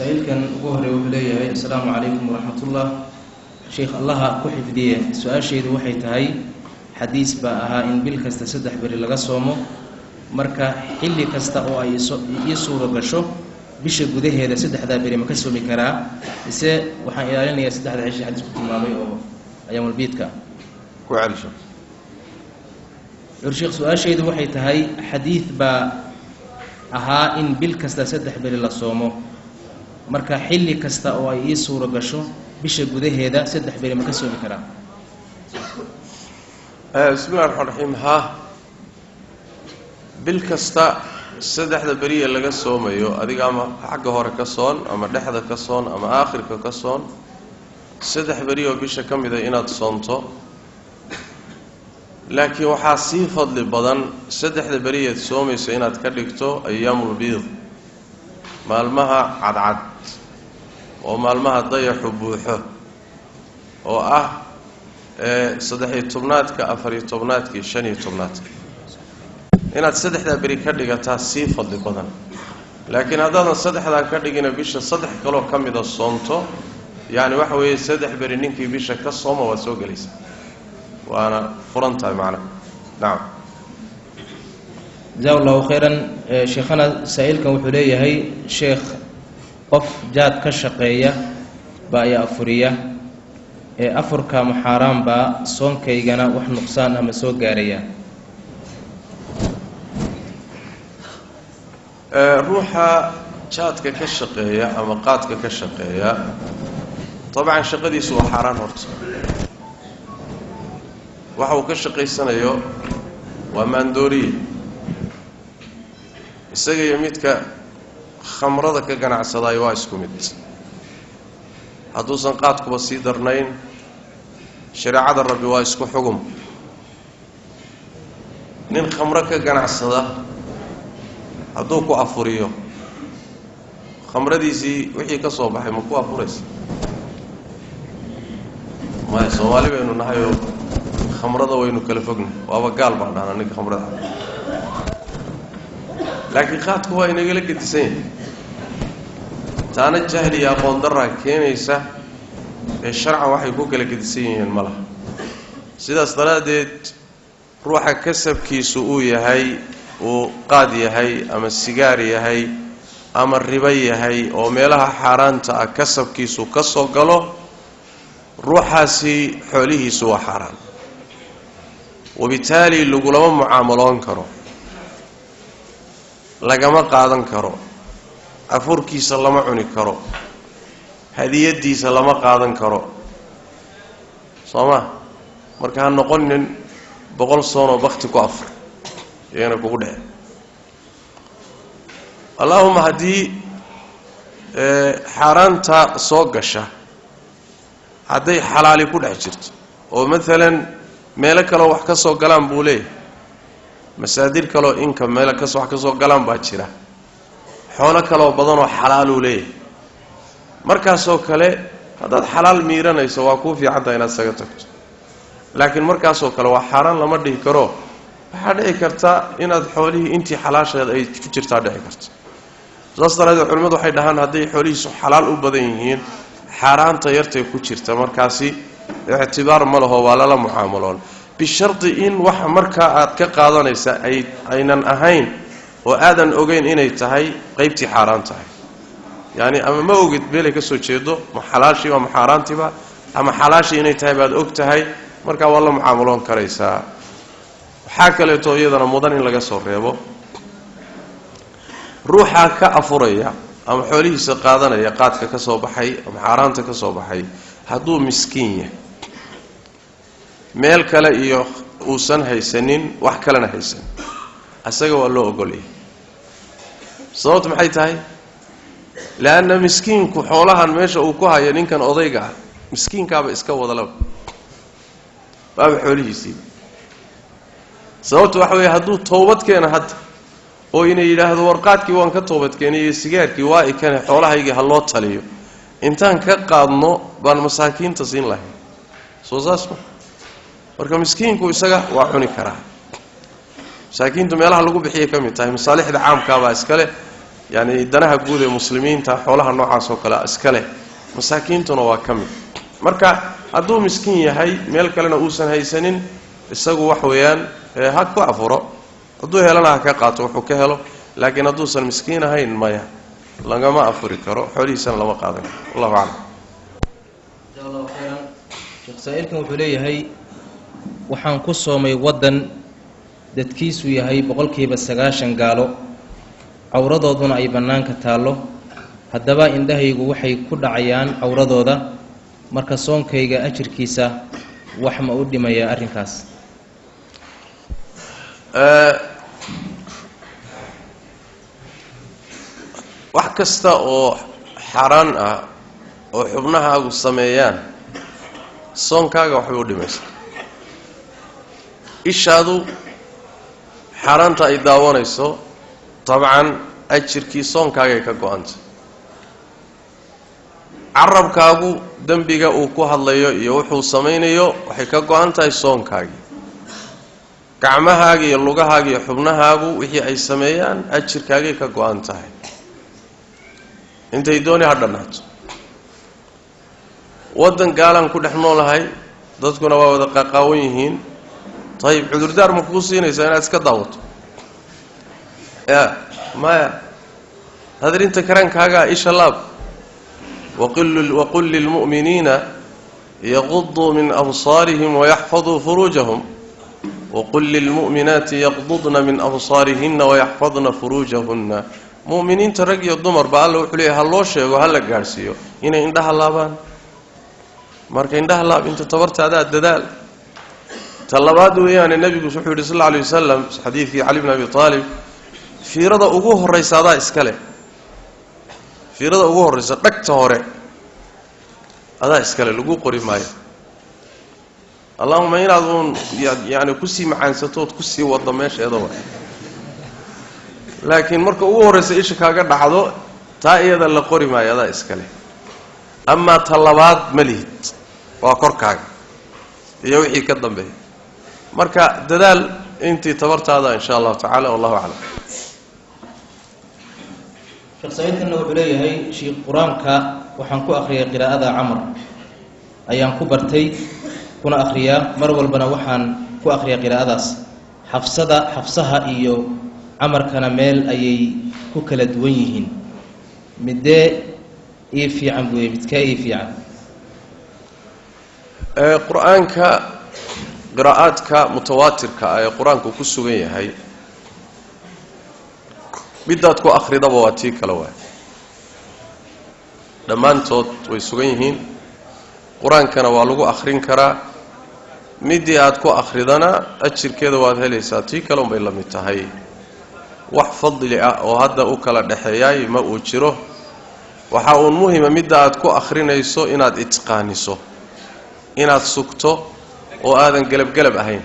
سائل كان وهري وبليه السلام عليكم ورحمة الله. شيخ الله كحفديه سؤال شيء وحي تهي حديث بقى إن بالكست سدح بري لغا صومو marka xilli kasta oo ay suuro gasho bisha gudaheeda saddexda bari ma ka soomi karaa ise waxaan ilaalinayaa saddexda cisho xadiis ku tilmaamay oo ayamul biidka ku calisho sheekh su'aashaydu waxay tahay xadiis ba ahaa in bil kasta saddex bari la soomo marka xilli kasta oo ay suuro gasho bisha gudaheeda saddex bari ma ka soomi karaa bismillahir rahmanir rahim ha bil kasta saddexda bariye laga soomayo adiga ama xagga hore ka soon ama dhexda ka soon ama aakhirka ka soon saddex bari oo bisha kamid ah inaad soonto laakiin waxa si fadli badan saddexda bariye soomayso inaad ka dhigto ayyamul biid maalmaha cadcad oo maalmaha dayaxu buuxo oo ah 13aadka 14aadka 15aadka inaad saddexda bari ka dhigataa si fadli badan laakiin hadaan saddexda ka dhigina bisha saddex kale kamida soonto yaani waxa weeye saddex bari ninkii bisha ka sooma waa soo galaysa waana furantahay macna naam jazaakallahu khairan sheekhana saailkan wuxuu leeyahay sheekh qof jaad ka shaqeeya baa ay afuriya afurka muxaram ba soonkaygana wax nuqsaan ama soo gaaraya ruuxa jaadka ka shaqeeya ama qaadka ka shaqeeya طبعا shaqadiisu waa xaraan horta waxa uu ka shaqeysanayo waa maandoori isaga iyo midka khamrada ka ganacsaday waa isku mid haduusan qaadkuba sii darnayn shariicada rabbi waa isku xugum nin khamro ka ganacsada hadduu ku afuriyo khamradiisii wixii ka soo baxay ma ku afuraysa ma Soomaali baynu nahay oo khamrada waynu kala fognahay waaba gaal baan dhahnaa ninka khamrada laakiin qaadku waa inaga la gedisan taana jahli ya aqoon darra keenaysa ee sharcan waxay ku kala gedisan yihiin malaha sidaas daraadeed ruuxa kasabkiisu uu yahay oo qaad yahay ama sigaar yahay ama riba yahay oo meelaha xaraanta ah kasabkiisu ka soo galo ruuxaasi xoolihiisu waa xaraan wabitaali lagulama mucaamaloon karo lagama qaadan karo afurkiisa lama cuni karo hadiyadiisa lama qaadan karo sooma marka aan noqonin 100 sano waqti ku afur yeena kugu dhahay Allahumma hadi xaraanta soo gasha haday xalaali ku dhex jirto oo midalan meel kale wax ka soo galaan buu leeyahay masaadir kale inka meel ka soo wax ka soo galaan baa jira xoolo kale oo badan oo xalaal u leeyahay markaas oo kale hadaad xalaal miiranayso waa ku fiican tahay inaad saga tagto laakiin markaas oo kale waa xaraan lama dhihi karo waxa dhici karta inaad xoolihii intii xalaasheed ay ku jirtaa dhici karto sababtoo culimadu waxay dhahaan haday xoolihiisu xalaal u badan yihiin xaraanta yartay ku jirta markaasi اعتبار ma laho waa la mucaamaloon bisharti in waxa marka aad ka qaadanaysa aynan ahayn oo aadan ogeyn inay tahay qaybtii xaraan tahay yaani ama ma ogid beelay ka soo jeedo ma xalaashi waa xaraantiba ama xalaashi inay tahay baad og tahay marka waa la mucaamaloon karaysa waxa kale oo iyadana mudan in laga soo reebo ruuxa ka afuraya ama xoolihiisa qaadanaya qaadka ka soo baxay ama xaraanta ka soo baxay haduu miskiin yahay meel kale iyo uusan haysanin wax kalena haysan asaga waa loo ogolay sababtu maxay tahay laana miskiinku xoolahan meesha uu ku hayo ninkan odayga miskiinkaaba iska wada laba baab xoolihiisii sababtu waxa weeye haduu toobad keena hadda oo inay yiraahdo warqaadkii waan ka toobad keenay sigaarkii waa ay kan xoolahayga ha loo taliyo intaan ka qaadno baan masaakiinta siin lahayn soo saasma marka miskiinku isaga waa cuni karaa masaakiintu meelaha lagu bixiyo kamid tahay masaalixda caamka baa iskale يعني danaha guud ee muslimiinta xoolaha noocaas oo kale iska leh masaakiintuna waa kamid marka hadduu miskiin yahay meel kalena uusan haysanin isagu wax weeyaan ha ku afuro hadduu helana ka qaato wuxuu ka helo laakiin hadduusan miskiin ahayn maya lagama afuri karo xoolihiisana lama qaadan wallahu a'lam jazakallahu khairan sheekh saa'ilkan wuxuu leeyahay waxaan ku soomay wadan dadkiisu yahay 90% gaalo awradooduna ay banaanka taalo haddaba indhahaygu waxay ku dhacayaan awradooda marka soonkayga ajirkiisa wax ma u dhimaya arrinkaas wax kasta oo xaraan ah oo xubnahaagu sameeyaan soonkaaga waxay u dhimaysaa ishaadu xaraanta ay daawanayso طبعا أجركي صون كاغي كغوانت عرب كاغو دنبيغا او كو هادلايو iyo wuxuu sameeynayo waxay ka go'an tahay soonkaagi gacmahaaga iyo lugahaaga iyo xubnahaagu wixii ay sameeyaan ajirkaagi ka go'an tahay intay dooni hadhanaato wadan gaalan ku dhaxnoolahay dadkuna waa wada qaqaawan yihiin طيب cudurdaar ma ku siinaysaa inaad iska daawato ما هذا انت كران كاغا ايش الله وقل للمؤمنين يغضوا من أبصارهم ويحفظوا فروجهم وقل للمؤمنات يغضضن من أبصارهن ويحفظن فروجهن مؤمنين ترقي الضمر بقال له حليه هالله شيء وهلا قارسيو هنا عندها اللابان marka indhaha laab inta tabarta dadaal talabaad weeyaan nabigu sallallahu alayhi wasallam xadiiskii Ali ibn Abi Talib fiirada ugu horeysaada iska leh fiirada ugu horeysa dhagta hore adaa iska leh lagu qori maayo Allahumma inaadun yaani ku sii macaansato ku sii wada meesheeda waa laakiin marka ugu horeysa isha kaaga dhaxdo taa iyada la qori maayo adaa iska leh amma talabaad malihid waa korkaaga iyo wixii ka dambeeyay marka dadaal intii tabartaada insha Allah ta'ala wallahu a'lam sheekh sayyidna wuxuu leeyahay sheekh quraanka waxaan ku akhriyay qiraa'ada Amr ayaan ku bartay kuna akhriyaa mar walbana waxaan ku akhriyaa qiraa'adaas xafsaha iyo amarkana meel ayay ku kala duwan yihiin midee ee fiican buu midkay fiican quraanka qiraa'adka mutawaatirka ay quraanku ku sugan yahay midaad ku akhridaba waa tii kala waa dhamaantood way sugan yihiin quraankana waa lagu akhrin karaa midii aad ku akhridana ajirkeeda waad helaysaa tii kale bay la mid tahay wax fadli ah oo hadda u kala dhaxeeyay ma uu jiro waxa uu muhiim midda aad ku akhrinayso inaad itqaaniso inaad sugto oo aadan galab ahayn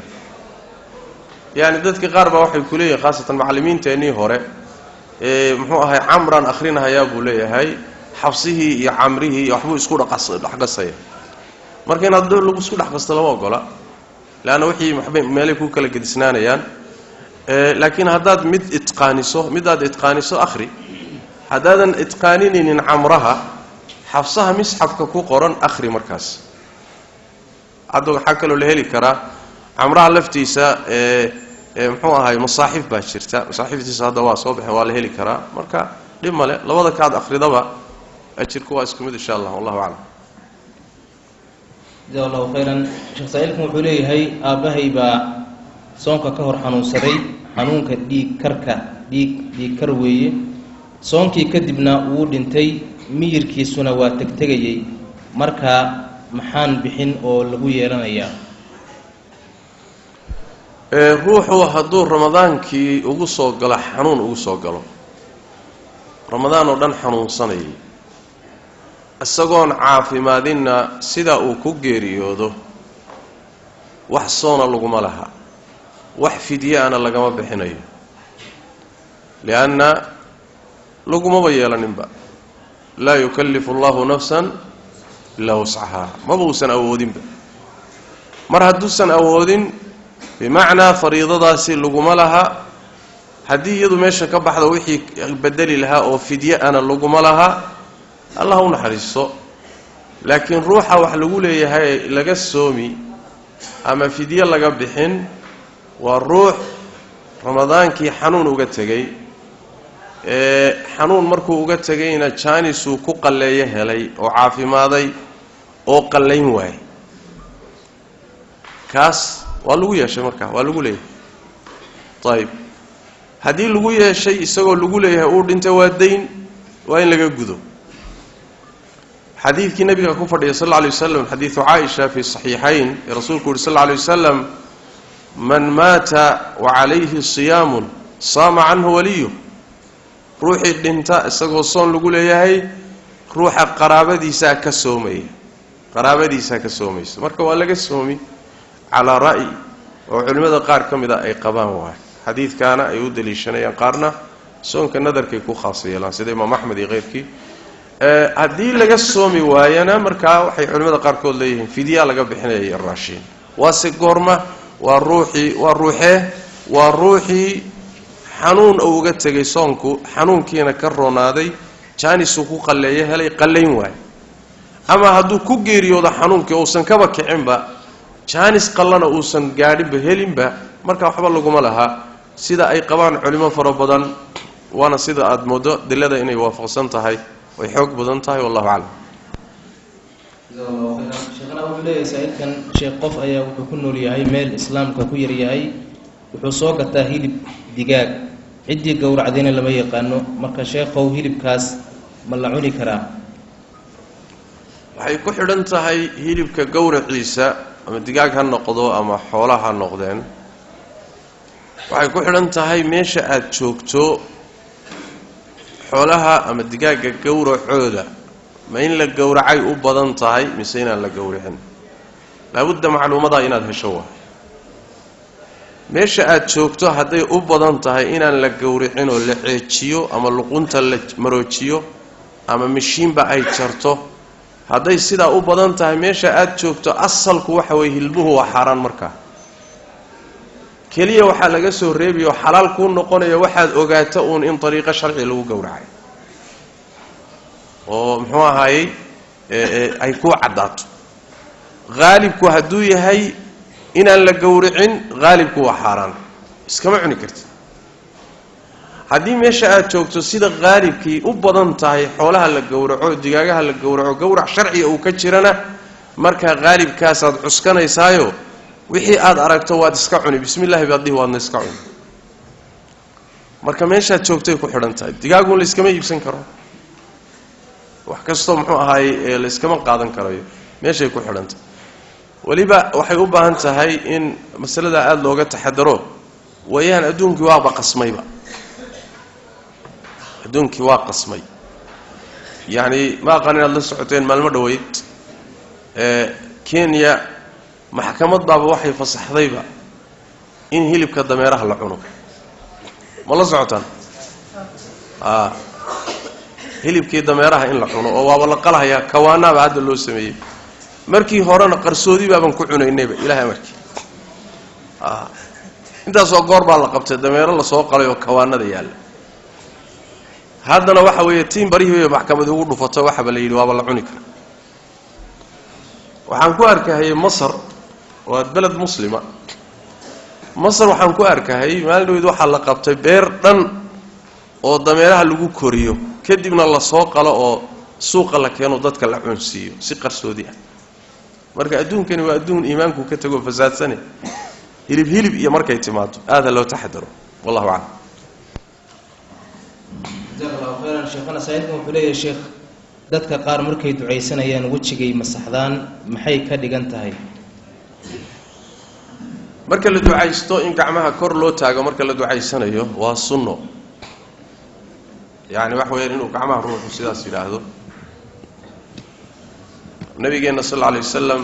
yaani dadka qaar ba waxay ku leeyihiin khaasatan macallimiinteennii hore muxuu ahay amran akhrinayaa buu leeyahay xafsihi iyo amrihi iyo waxbuu isku dhaxqasay marka inaad lagu isku dhaxqasto lama ogola laana wixii meelay ku kala gedisnaanayaan laakiin hadaad midaad itqaaniso akhri hadaadan itqaaninin amraha xafsaha misxafka ku qoran akhri markaas adoo xakalo la heli kara amraha laftiisa muxuu ahay masaaxif baa jirta masaaxiftiisa hada waa soo baxay waa la heli karaa marka dhimale labada kaad akhridaba ajirku waa isku mid insha Allah wallahu a'lam jazakallahu khairan sheekh saa'ilku wuxuu leeyahay aabahay baa soonka ka hor xanuunsaday xanuunka dhiig kar weeye soonkii kadibna uu dhintay miyirkiisuna waa tagtagayay marka maxaan bixin oo lagu yeelanayaa ruuxu hadduu ramadaankii ugu soo galo xanuun ugu soo galo ramadaan oo dhan xanuunsanayay isagoon caafimaadina sida uu ku geeriyoodo wax soona laguma laha wax fidyana lagama bixinayo lianna laguma yeelaninba laa yukallifu Allahu nafsan illa wus'aha ma buusan awoodinba mar hadduusan awoodin بمعنى فريضة سي لغما لها haddii iyadu meesha ka baxdo wixii bedeli lahaa oo fidye ana laguma laha allah u naxariisto laakiin ruuxa wax lagu leeyahay laga soomi ama fidye laga bixin waa ruux ramadaankii xanuun uga tegay xanuun markuu uga tegayna jaanisuu ku qalleeyo helay oo caafimaaday oo qallayn waayey kaas waa lagu yeeshay markaa waa lagu leeyahay ayib haddii lagu yeeshay isagoo lagu leeyahay uu dhintay waa dayn waa in laga gudo xadiidkii nabiga ku fadhiya sal alla alay wasalam xadiidu caaisha fi saxiixayn ee rasuulku yuri sal alla alay wasalam man maata wacalayhi siyaamun saama canhu waliyuh ruuxii dhinta isagoo soon lagu leeyahay ruuxa qaraabadiisaa ka soomaysa marka waa laga soomi calaa ra'yi oo culimmada qaar ka mid a ay qabaan waay xadiidkaana ay u daliishanayaan qaarna soonka nadarkay ku khaas yeelaan sida imaam axmed iyo keyrkii haddii laga soomi waayana markaa waxay culimmada qaarkood leeyihiin fidyaa laga bixinaya iyo raashiin waase goorma waa ruuxii xanuun uu uga tegay soonku xanuunkiina ka roonaaday jaanisuu ku qalleeyo helay qallayn waay ama hadduu ku geeriyoodo xanuunkii uusan kaba kicinba jaanis qallana uusan gaadhinba helinba marka waxba laguma laha sida ay qabaan culimo fara badan waana sida aada moodo dilada inay waafaqsan tahay way xoog badan tahay wallahu aclam sheekhna wuxuu leeyahay saa-ilkan sheekh qof ayaa wuxuu ku nool yahay meel islaamka ku yar yahay wuxuu soo gataa hilib digaag ciddii gowracdayna lama yaqaano marka sheekhow hilibkaas ma la cuni karaa waxay ku xidhan tahay hilibka gowraciisa ama digaag ha noqdo ama xoolaha ha noqdeen waxay ku xidhan tahay meesha aada joogto xoolaha ama digaagga gowracooda ma in la gowracay u badan tahay mise inaan la gowracin laabudda macluumadaa inaad hesho waa meesha aada joogto hadday u badan tahay inaan la gowricin oo la ceejiyo ama luqunta la maroojiyo ama mashiinba ay jarto hadday sidaa u badan tahay meesha aada joogto asalku waxa weeye hilbuhu waa xaaraan markaa keliya waxaa laga soo reebiyo xalaal kuu noqonaya waxaad ogaato uun in dariiqo sharci lagu gowracay oo muxuu ahaayey ay kuu caddaato haalibku hadduu yahay inaan la gowricin haalibku waa xaaraan iskama cuni kartid haddii meesha aada joogto sida haalibkii u badan tahay xoolaha la gowraco digaagaha la gowraco gowrac sharciga uu ka jirana markaa haalibkaasaad cuskanaysaayo wixii aada aragto waad iska cuni bismi llahi baad dhihi waadna iska cuni marka meeshaad joogtay ku xidhan tahay digaagun layskama iibsan karo wax kastoo muxuu ahaay layskama qaadan karayo meeshay ku xidhan tahay weliba waxay u baahan tahay in masalada aada looga taxadaro wayaan adduunkii waaba qasmayba adduunkii waa qasmay yacni ma aqaan inaad la socoteen maalmo dhoweyd kenya maxkamad baaba waxay fasaxdayba in hilibka dameeraha la cuno ma la socotaan hilibkii dameeraha in la cuno oo waaba la qalahayaa kawaanaaba hadda loo sameeyey markii horena qarsoodi baaban ku cunaynayba ilahay amarkii intaasoo goor baa la qabtay dameero lasoo qalay oo kawaanada yaalla haddana waxa weeye tiin barihii bay maxkamad ugu dhufato waxaba la yidhi waaba la cuni kara waxaan ku arkahayay masar waa beled muslima masar waxaan ku arkahayay maalin dhaweyd waxaa la qabtay beer dhan oo dameeraha lagu koriyo kadibna lasoo qalo oo suuqa la keeno dadka la cunsiiyo si qarsoodi ah marka adduunkani waa adduun iimaanku ka tago fasaadsane hilib iyo markay timaado aada loo taxadaro wallahu aclam jazakallahu khayran sheekhana saa'ilkan wuxuu leeyahay sheekh dadka qaar markay ducaysanayaan wejigay masaxdaan maxay ka dhigan tahay marka la ducaysto in gacmaha kor loo taago marka la ducaysanayo waa sunno yacni waxa weeyaan inuu gacmaha ruuxu sidaas yidhaahdo nabigeenna sal alla alay wasalam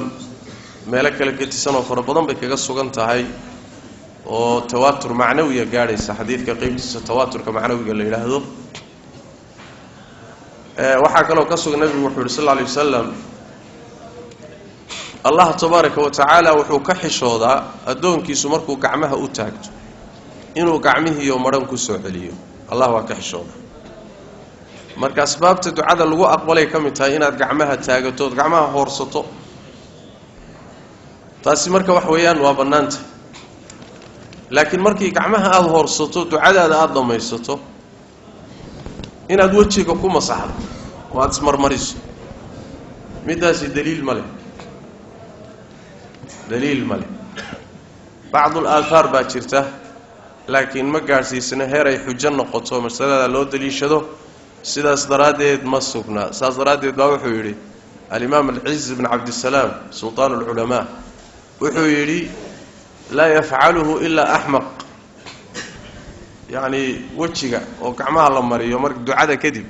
meelo kale gedisan oo fara badan bay kaga sugan tahay oo tawaatur macnawiya gaadhaysa xadiidka qeybtiisa tawaaturka macnawiga la yidhaahdo waxaa kaloo ka sugan nabigu wuxuu yihi sal alla alay wasalam allah tabaaraka wa tacaala wuxuu ka xishoodaa addoonkiisu markuu gacmaha u taagto inuu gacmihiiyo maran ku soo celiyo allah waa ka xishooda marka asbaabta ducada lagu aqbalay kamid tahay inaad gacmaha taagato gacmaha hoorsato taasi marka wax weeyaan waa banaanta laakiin markii gacmaha aad hoorsato ducadaada aad dhamaysato inaad wajiga ku masaxdo waad ismarmariso midaasi daliil male بعض الآثار باجرته لكن ما قارسيسنا هيري حجة نقطة مسألة لو دليشدو سيداس دراديد ما سقنا ساس دراديد با وحو يري الإمام العز بن عبد السلام سلطان العلماء وحو يري لا يفعله إلا أحمق يعني وجهك وكعمها الله مريو مرك دعاء كذب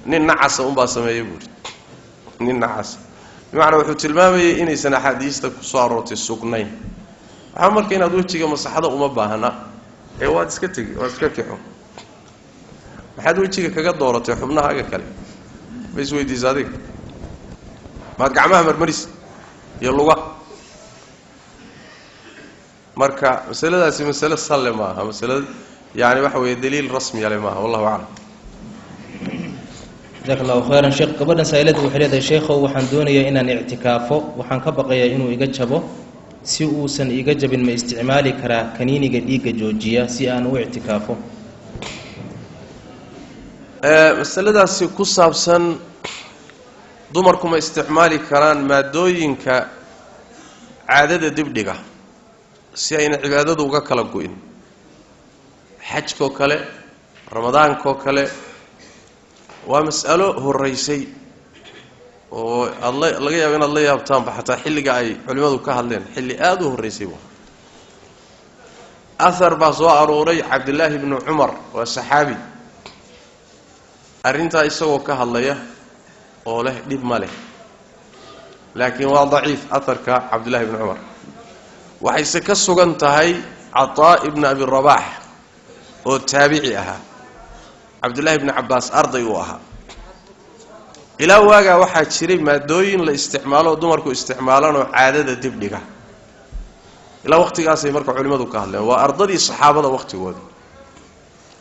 نين نعس با سميه بوري نين نعس بمعنى وحو تلمامي إني سنة حديثتك صاروتي السقنين عمرك إن أدوتشي مصحدا وما باهنا واد سكتي واد سكتيحو maxaad wajiga kaga dooratay xubnaha kale bas weydiis adig ma gacmaha marmaris iyo luga marka masaladaasi mas'ala sallama aha mas'alad yaani waxa weey daliil rasmi ah ma aha wallahu a'lam jazakallahu khairan sheekh gabadha saylada waxay leedahay sheekhow waxaan doonayaa inaan i'tikaafo waxaan ka baqayaa inuu iga jabo si uusan iga jabin ma isticmaali karaa kaniiniga dhiiga joojiya si aan u i'tikaafo masaladaasi ku saabsan dumarku ma isticmaali karaan maadooyinka caadada dibdhiga si ayna cibaadadu uga kala go'in xajko kale ramadaanko kale waa mas'alo horeysay oo Allah laga yaabo in Allah yaabtaan xataa xilliga ay culimadu ka hadleen xilli aad u horeysay athar baa soo arooray Abdullah ibn Umar waa saxaabi arinta isagoo ka hadlaya oo leh dib male laakiin waa dhaif atharka Abdullah ibn Umar waxay ka sugan tahay Ata ibn Abi Rabah oo taabici aha Abdullah ibn Abbas arday u aha ila waaga waxa jiray maadooyin la isticmaalo dumarku isticmaalaan oo caadada dibdhiga ila waqtigaas ay marka culimadu ka hadleen waa ardadii saxaabada waqtigooda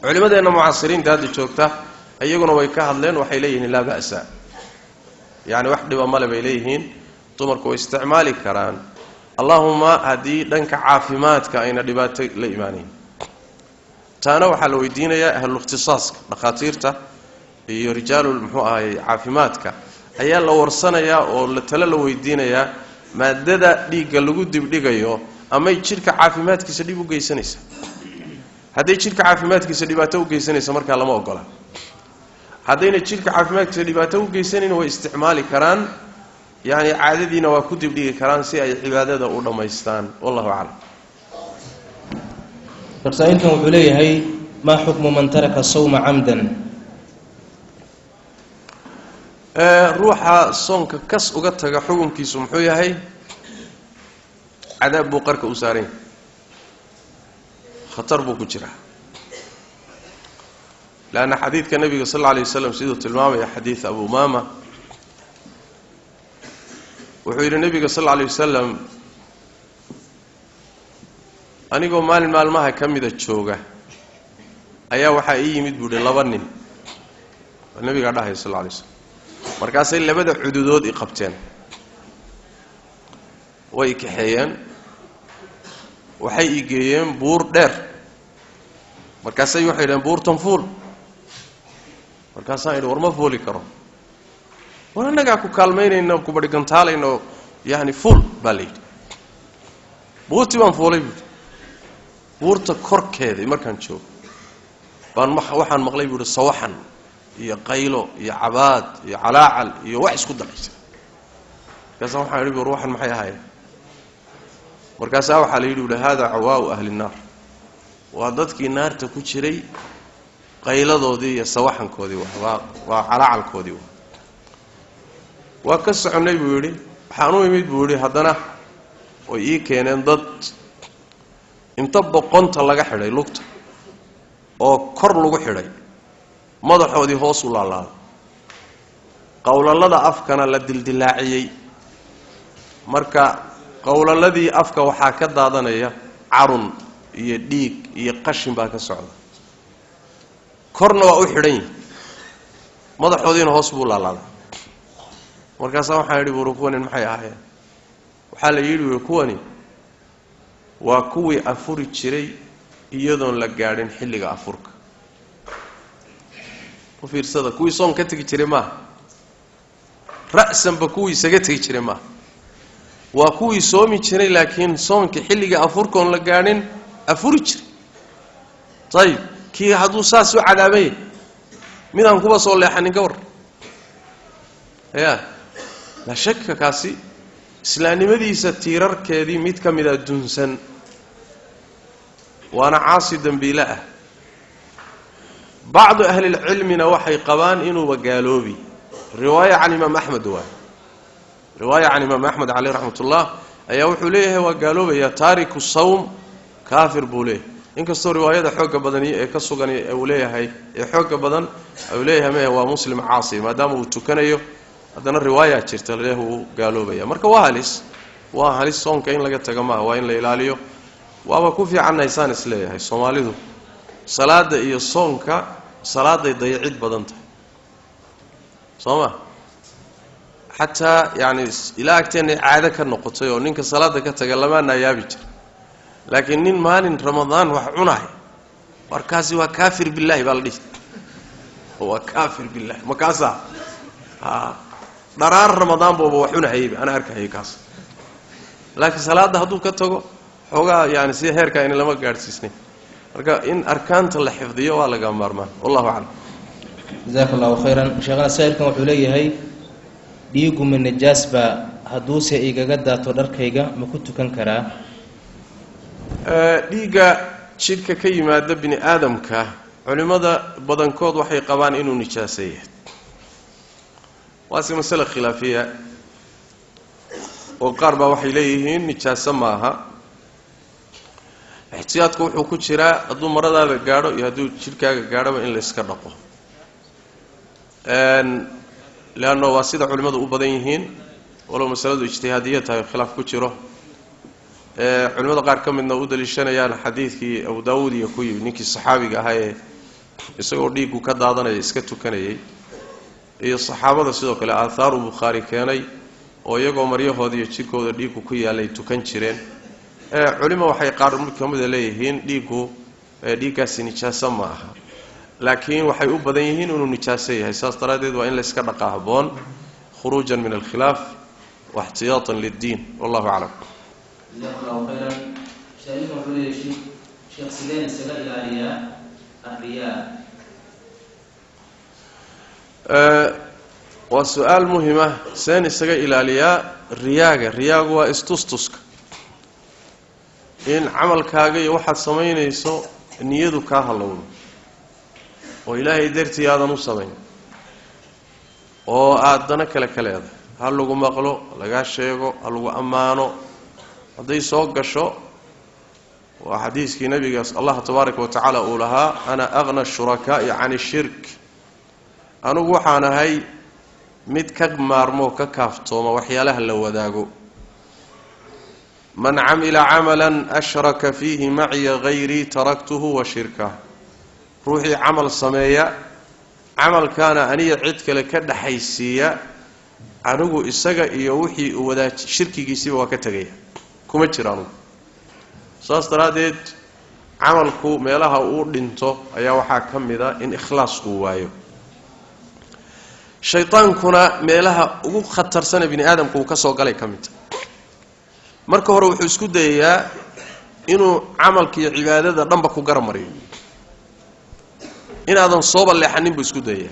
culimadeena mucaasiriinta hadda joogta ayaguna way ka hadleen waxay leeyihiin la ba'sa yaani wax dhiba male bay leeyihiin dumarku way isticmaali karaan allahumma hadii dhanka caafimaadka ayna dhibaato la iimaaneen taana waxa la weydiinayaa ahlul ikhtisaaska dhaqaatiirta iyo rijaalul muxuu ahay caafimaadka ayaa la warsanayaa oo la tala la weydiinayaa maadada dhiiga lagu dibdhigayo ama jirka caafimaadkiisa dib u geysanaysa haddii jirka caafimaadkiisa dhibaato u geysanaysa marka lama ogola haddayna jirka caafimaadkiisa dhibaato u geysanayna way isticmaali karaan yaani caadadiina waa ku dibdhigi karaan si ay cibaadada u dhameystaan wallahu a'lam farsaayinkan wuxuu leeyahay ma hukmu man taraka sawma amdan ruuxa soonka kas uga taga xukunkiisu muxuu yahay cadaab buu qarka u saaray khatar buu ku jira لأن حديث النبي صلى الله عليه وسلم سيدو تلمامي حديث أبو ماما وحير النبي صلى الله عليه وسلم أنيقو مال ماها كميدة تشوغة أيا وحا يمد بودي لبنين النبي قال الله صلى الله عليه وسلم مركاسي اللي بدأ حدودود إقابتين ويكحيان وحي إيقيين بور دير مركاسي وحيدان بور تنفول markaasaan idhi war ma fooli karo war anaga ku kaalmeynayna ku bari gantaalayno yaani full balid buurti baan foolay buurta korkeeda markaan joogo baan waxaan maqlay buur sawaxan iyo qaylo iyo cabaad iyo calaacal iyo wax isku dalaysa kaasaan waxaan idhi war waxan maxay ahaayeen markaasaa waxa la yidhi hada awaa ahli naar waa dadkii naarta ku jiray qayladoodii iyo sawaxankoodii waa calacalkoodii waa ka soconay buu yiri waxaan u imid buu yiri haddana oo ii keeneen dad inta boqonta laga xidhay lugta oo kor lagu xidhay madaxoodii hoos u laalaaday qowlalada afkana la dildilaaciyay marka qowlaladii afka waxaa ka daadanaya carun iyo dhiig iyo qashin baa ka socda korna waa u xidhan yihiin madaxoodiina hoos buu laalaaday markaasaa waxaan yidhi buuri kuwani maxay ahaayeen waxaa la yidhi kuwani waa kuwii afuri jiray iyadoon la gaadhin xilliga afurka u fiirsada kuwii soon ka tegi jiray maaha ra'sanba kuwii isaga tegi jiray maaha waa kuwii soomi jiray laakiin soonka xilliga afurkoon la gaadhin afuri jiray ayib kii hadduu saas u cadaabay midaan kuba soo leexanin ka war ya la shaka kaasi islaamnimadiisa tiirarkeedii mid ka mid a dunsan waana caasi dambiile ah bacdu ahli lcilmina waxay qabaan inuuba gaaloobi riwaaya can imaam axmed waay riwaaya can imaam axmed caleyh raxmat ullah ayaa wuxuu leeyahay waa gaaloobaya taariku sawm kaafir buu leeyahay inkastoo riwaayada xooga badani ee ka sugan uu leeyahay ee xooga badan uu leeyahay ma waa muslim caasi maadaama uu tukanayo haddana riwaaya jirta leeyahay uu gaaloobaya marka waa halis soonka in laga tago maaha waa in la ilaaliyo waaba ku fiican haysaan isleeyahay Soomaalidu salaada iyo soonka salaaday dayacid badan tahay sooma hatta yani ila agteen caado ka noqotay oo ninka salaada ka taga lama nayaabi jir laakiin nin maalin ramadaan wax cunaay markaasi waa kaafir billahi baldi waa kaafir billahi makaasa daraar ramadaan booba wax cunaayay ana arkay kaas laakiin salaada haduu ka tago xogaa yani si heerka in lama gaarsiisnay marka in arkaanta la xifdiyo waa laga maarmaan wallahu a'lam jazakallahu khairan sheekhana saa'ilkan wuxuu leeyahay dhiigu min najaasba haduu se igaga daato dharkayga ma ku tukan karaa dhiiga jidhka ka yimaada bini aadamka culimada badankood waxay qabaan inuu nijaaseeyo waasi mas'ala khilaafiya oo qaar baa waxay leeyihiin nijaasa maaha احتياطك wuxuu ku jiraa haduu maradaada gaadho iyo haduu jirkaaga gaadhaba in la iska dhaqo laano waa sida culimadu u badan yihiin walow masaladu ijtihaadiyad tahay khilaaf ku jiro culimada qaar ka midna u dalishanayaan xadiidkii Abu Daawud iyo ku yimid ninkii saxaabiga ahaa ee isagoo dhiigu ka daadanaya iska tukanayay iyo saxaabada sidoo kale athaaru Bukhari keenay oo iyagoo maryahoodii iyo jirkooda dhiigu ku yaalay tukan jireen علماء waxay qaar kamid leeyihiin dhiigaasi nijaasa ma aha laakiin waxay u badan yihiin inuu nijaasa yahay saas daraadeed waa in la iska dhaqaa haboon khurujan min al-khilaf wa ihtiyatan lid-din wallahu a'lam jazakallahu khairan shaykhuna wuxuu leeyahay sheekh sideen isaga ilaaliya arriyaa waa su'aal muhiim ah seen isaga ilaaliya riyaagu waa istustuska in camalkaaga iyo waxaad sameynayso niyadu ka halowdo oo ilaahay dartii aadan u sameyn oo aadana kala kaleeda hal lagu maqlo laga sheego hal lagu amaano haday soo gasho waa xadiiskii nabiga Allah tabaaraka wa taala uu lahaa ana aghna shuraka'i 'an ash-shirk anigu waxaan ahay mid ka maarmo ka kaaftooma waxyaalaha la wadaago من عمل عملا أشرك فيه معي غيري تركته وشركه روحي عمل صمية عمل كان أني عدك لكد حيثية عنه إساق يوحي وذا شركي كيسي وكتغيه كما ترانو ساسترادت عملكو ميلها أوردنتو أيا وحا كمدا إن إخلاصكو وايو شيطان كنا ميلها أو خطر سنة بني آدم كو كسو قالي كمدا marka hore wuxuu isku dayayaa inuu amalka iyo cibaadada dhanba ku garamariyo inaadan soo baleexanin buu isku dayayaa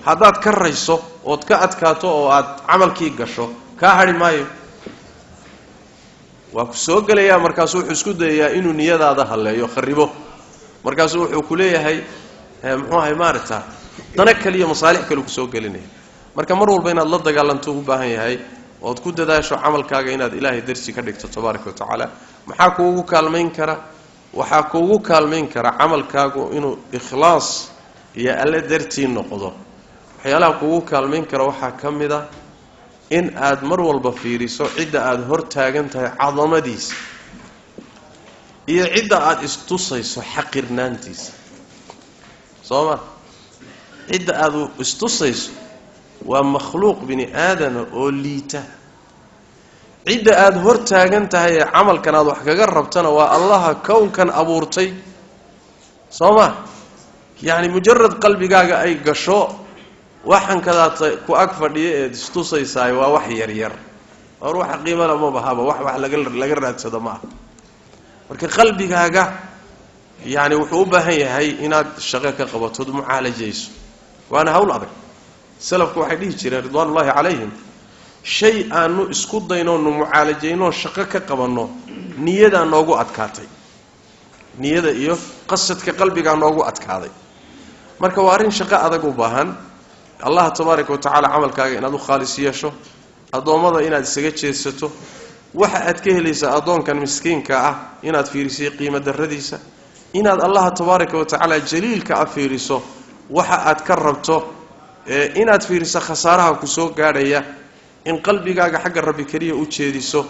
hadaad ka rayso oo ka adkaato oo aad amalkii gasho ka hari maayo waa ku soo galaya markaas wuxuu isku dayayaa inuu niyadaada haleeyo kharibo markaas wuxuu ku leeyahay muxuu ahay maarta dana kaliya masaalix kale ku soo galinay marka mar walba inaad la dagaalanto u baahan yahay oo ku dadaasho amalkaaga inaad ilaahay darsi ka dhigto tabaaraka wa taala maxaa kuugu kaalmeyn kara waxa kuugu kaalmeyn kara amalkaagu inuu ikhlaas iyo alla dartii noqdo waxyaalaha kuugu kaalmeyn kara waxa kamida in aad mar walba fiiriso cid aad hor taagan tahay cadamadiisa iyo cidda aad istusayso xaqirnaantiisa sooma cidda aad istusayso waa makhluuq bini aadan oo liita cidda aad hor taagan tahay ee camalkan aad wax kaga rabtana waa allaha kownkan abuurtay sooma yani mujarrad qalbigaaga ay gasho waxan kadaad ku ag fadhiyo ee istusaysaay waa wax yar yar oo ruuxa qiimo leh ma bahaba wax laga raadsado ma marka qalbigaaga yani wuxuu u baahan yahay inaad shaqo ka qabato mucaalajayso waana hawl adag salafku waxay dhihi jireen ridwaanullaahi calayhim shay aanu isku dayno nu mucaalajayno shaqo ka qabanno niyada noogu adkaatay niyada iyo qasadka qalbiga noogu adkaaday marka waa arin shaqo adag u baahan allah tabaaraka wa tacaala camalkaaga inaad u khaalis yeesho adoomada inaad isaga jeesato waxa aad ka helaysaa adoonkan miskiinka ah inaad fiiriso qiimo darradiisa inaad allah tabaaraka wa tacaala jaliilka afiiriso waxa aad ka rabto inaad fiiriso khasaaraha ku soo gaadhaya in qalbigaaga xagga rabbi kaliya u jeediso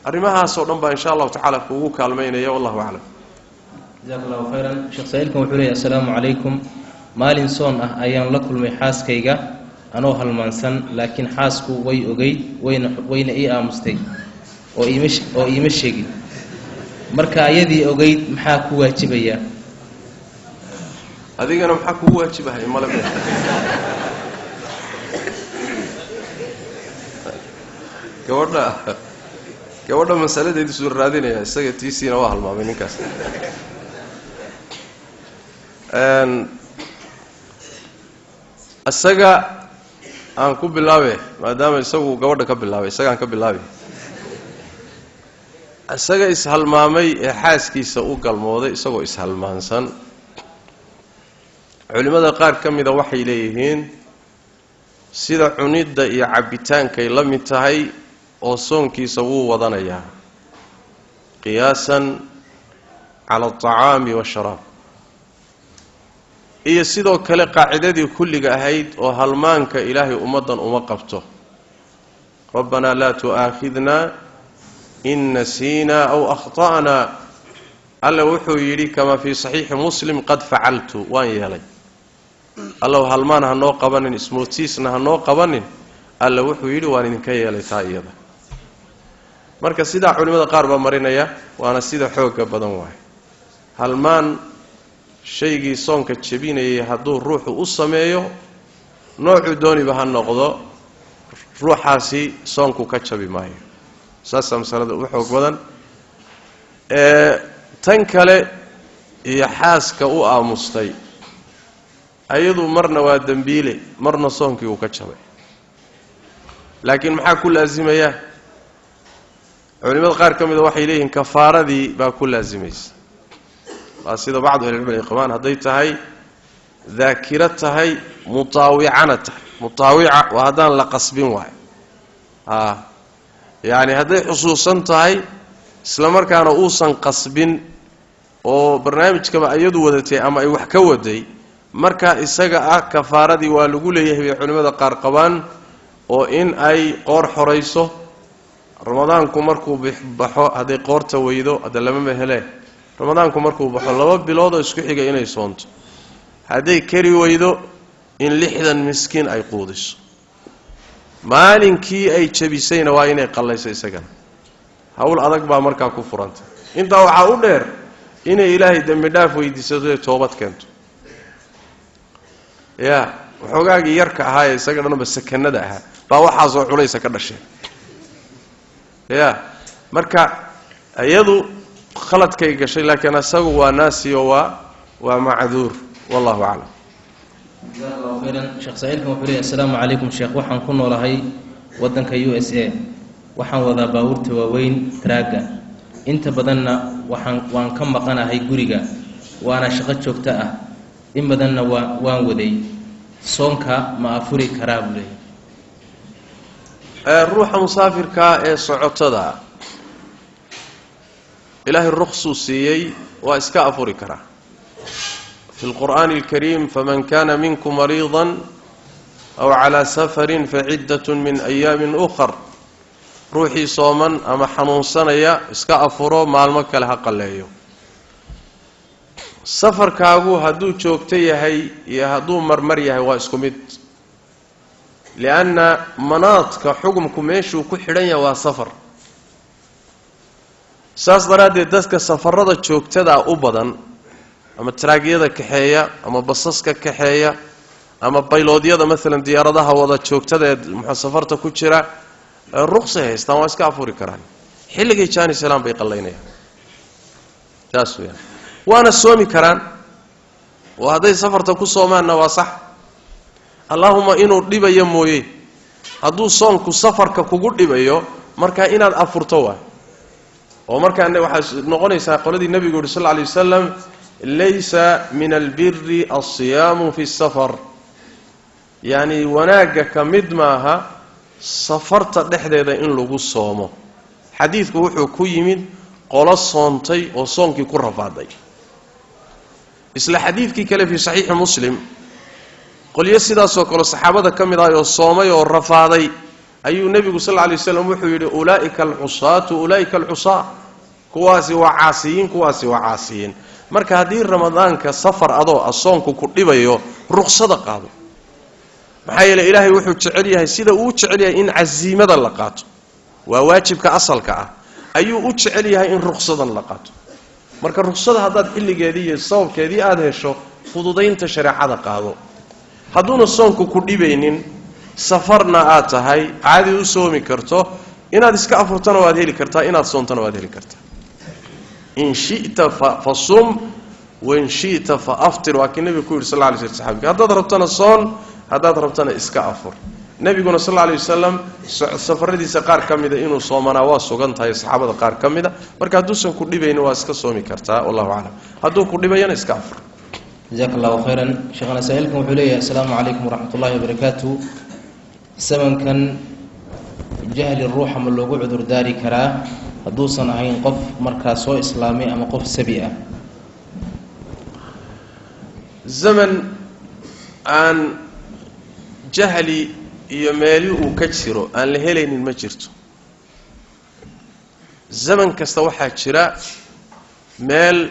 arrimahaas oo dhan baa insha Allah tacaala kuugu kaalmeynaya wallahu a'lam jazakallahu khairan sheekh saa'ilkan wuxuu leeyahay assalaamu calaykum maalin soon ah ayaan la kulmay xaaskayga anoo halmaansan laakiin xaasku way ogeyd wayna ii aamustay oo iima sheegin marka ayadii ogeyd maxaa ku waajibaya adigana maxaa kugu waajibahay mala gabadha masaladeedu soo raadinaya isaga tiisiina waa halmaamay ninkaas asaga aan ku bilaabe maadaama isagu gabadha ka bilaabay isaga aan ka bilaabay asaga ishalmaamay ee xaaskiisa u galmooday isagoo ishalmaansan culimada qaar kamida waxay leeyihiin sida cunida iyo cabitaankay la mid tahay oo soonkiisa wuu wadanayaa qiyaasan cala at-ta'aami wash-sharaab iyo sidoo kale qaacidadii kulliga ahayd oo halmaanka ilaahay ummadan uma qabto rabbana la tu'aakhidna in nasiina aw akhta'na alla wuxuu yidhi kama fi sahih muslim qad fa'altu waan yeelay alla halmaan ha noo qabanin ismootiisna ha noo qabanin alla wuxuu yidhi waan idinka yeelay taa iyada marka sida culimada qaar ba marinaya waana sida xooga badan waay halmaan shaygii soonka jabinayay hadduu ruuxu u sameeyo noocu dooniba ha noqdo ruuxaasi soonku ka jabi maayo saasa masalada u xoog badan tan kale iyo xaaska u aamustay ayadu marna waa dambiile marna soonkii uu ka jabay laakiin maxaa ku laazimaya culimada qaar kamida waxay leeyihiin kafaaradii baa ku laazimaysa sida bacdu ahli ilmi qaban haday tahay dhaakira tahay mutaawicana tahay mutaawica wa hadan la qasbin waay yaani haday xusuusan tahay isla markaana uusan qasbin oo barnaamijkaba ayadu wadatay ama ay wax ka waday marka isaga ah kafaaradii waa lagu leeyahay culimada qaar qabaan oo in ay qoor xoreyso ramadaanku markuu baxo haday qoorta weydo hada lama mehelay ramadaanku markuu baxo 2 bilood oo isku xiga inay soonto haday kari weydo in 60 miskiin ay quudiso maalinkii ay jabisayna waa inay qallayso isagana hawl adag baa markaa ku furanta inta waxa u dheer inay ilaahay dambi dhaaf weydiisato ee toobad keento ya waxoogaagi yarka ahaa ee isaga dhanba sakanada ahaa baa waxa soo culaysa ka dhashay ya marka ayadu khaladkay gashay laakiin asagu waa naasiyo waa macduur wallahu a'lam jazakallahu khairan sheekh saa'ilkan wuxuu leeyahay assalaamu calaykum sheekh waxaan ku noolahay wadanka USA waxaan wadaa baabuurta waaweyn traaga inta badanna waan ka maqanahay guriga waana shaqo joogto ah in badanna waan waday soonka ma afuri karaa bulay ruuxa musaafirka ee socotada إلهي الرخص سيئي وإسكاء فركرة في القرآن الكريم فمن كان منكم مريضا أو على سفر فعدة من أيام أخر روحي صوما أما حنون سنيا إسكاء فرو مع المكة لها قليو safarkaagu hadduu joogto yahay iyo hadduu marmar yahay waa isku mid lianna manaadka xukumku meeshuu ku xidhan yahay waa safar saas daraaddeed dadka safarada joogtada u badan ama taraagyada kaxeeya ama basaska kaxeeya ama bayloodyada maalan diyaaradaha wada joogtada ee safarta ku jira ruqsay haystaan waa iska afuri karaan xilligay jaani salaam bay qallaynayaan taas weeyaan waana soomi karaan oo hadday safarta ku soomaanna waa sax allahumma inuu dhibayo mooye hadduu soonku safarka kugu dhibayo markaa inaad afurto waa oo markaa waxaa noqonaysaa qoladii nabigu yidhi sal alayhi wasallam laysa min albirri alsiyaamu fi safar yani wanaagga ka mid maaha safarta dhexdeeda in lagu soomo xadiidku wuxuu ku yimid qolo soontay oo soonkii ku rafaaday isla xadiidkii kale fi saxiixi muslim qolyo sidaasoo kale saxaabada ka mid ah oo soomay oo rafaaday ayuu nebigu sal alayhi wasallam wuxuu yidhi ulaa'ika alcusaatu ulaa'ika alcusaa kuwaasi waa caasiyiin kuwaasi waa caasiyiin marka haddii ramadaanka safar adoo soonku ku dhibayo ruqsada qaado maxaa yeelay ilaahay wuxuu jecel yahay sida uu jecel yahay in casiimada la qaato waa waajibka asalka ah ayuu u jecel yahay in ruqsadan la qaato marka ruqsada haddaad xilligeedii iyo sababkeedii aada hesho fududaynta shareecada qaado hadduuna soonku ku dhibaynin safarna aad tahay caadi u soomi karto inaad iska afurtana waad heli kartaa inaad soontana waad heli kartaa in shi'ta fasum wain shi'ta faaftir waa kii nebigu ku yidhi sal lla alay sl saxaabika haddaad rabtana soon haddaad rabtana iska afur nebiguna sal alla alay wasalam safaradiisa qaar ka mida inuu soomanaa waa sugan tahay saxaabada qaar ka mida marka hadduusan ku dhibaynin waa iska soomi kartaa wallahu aclam hadduu ku dhibayana iska afur jazaaka allahu khayran sheekhana saa'ilkan wuxuu leeyahay assalaamu calaykum waraxmat ullahi wabarakaatu samankan jahli ruuxa ma loogu cudur daari karaa hadduusan ahayn qof markaa soo islaamay ama qof sabi ah zaman aan jahli iyo meeli uu ka jiro aan la helaynin ma jirto zaman kasta waxaa jira meel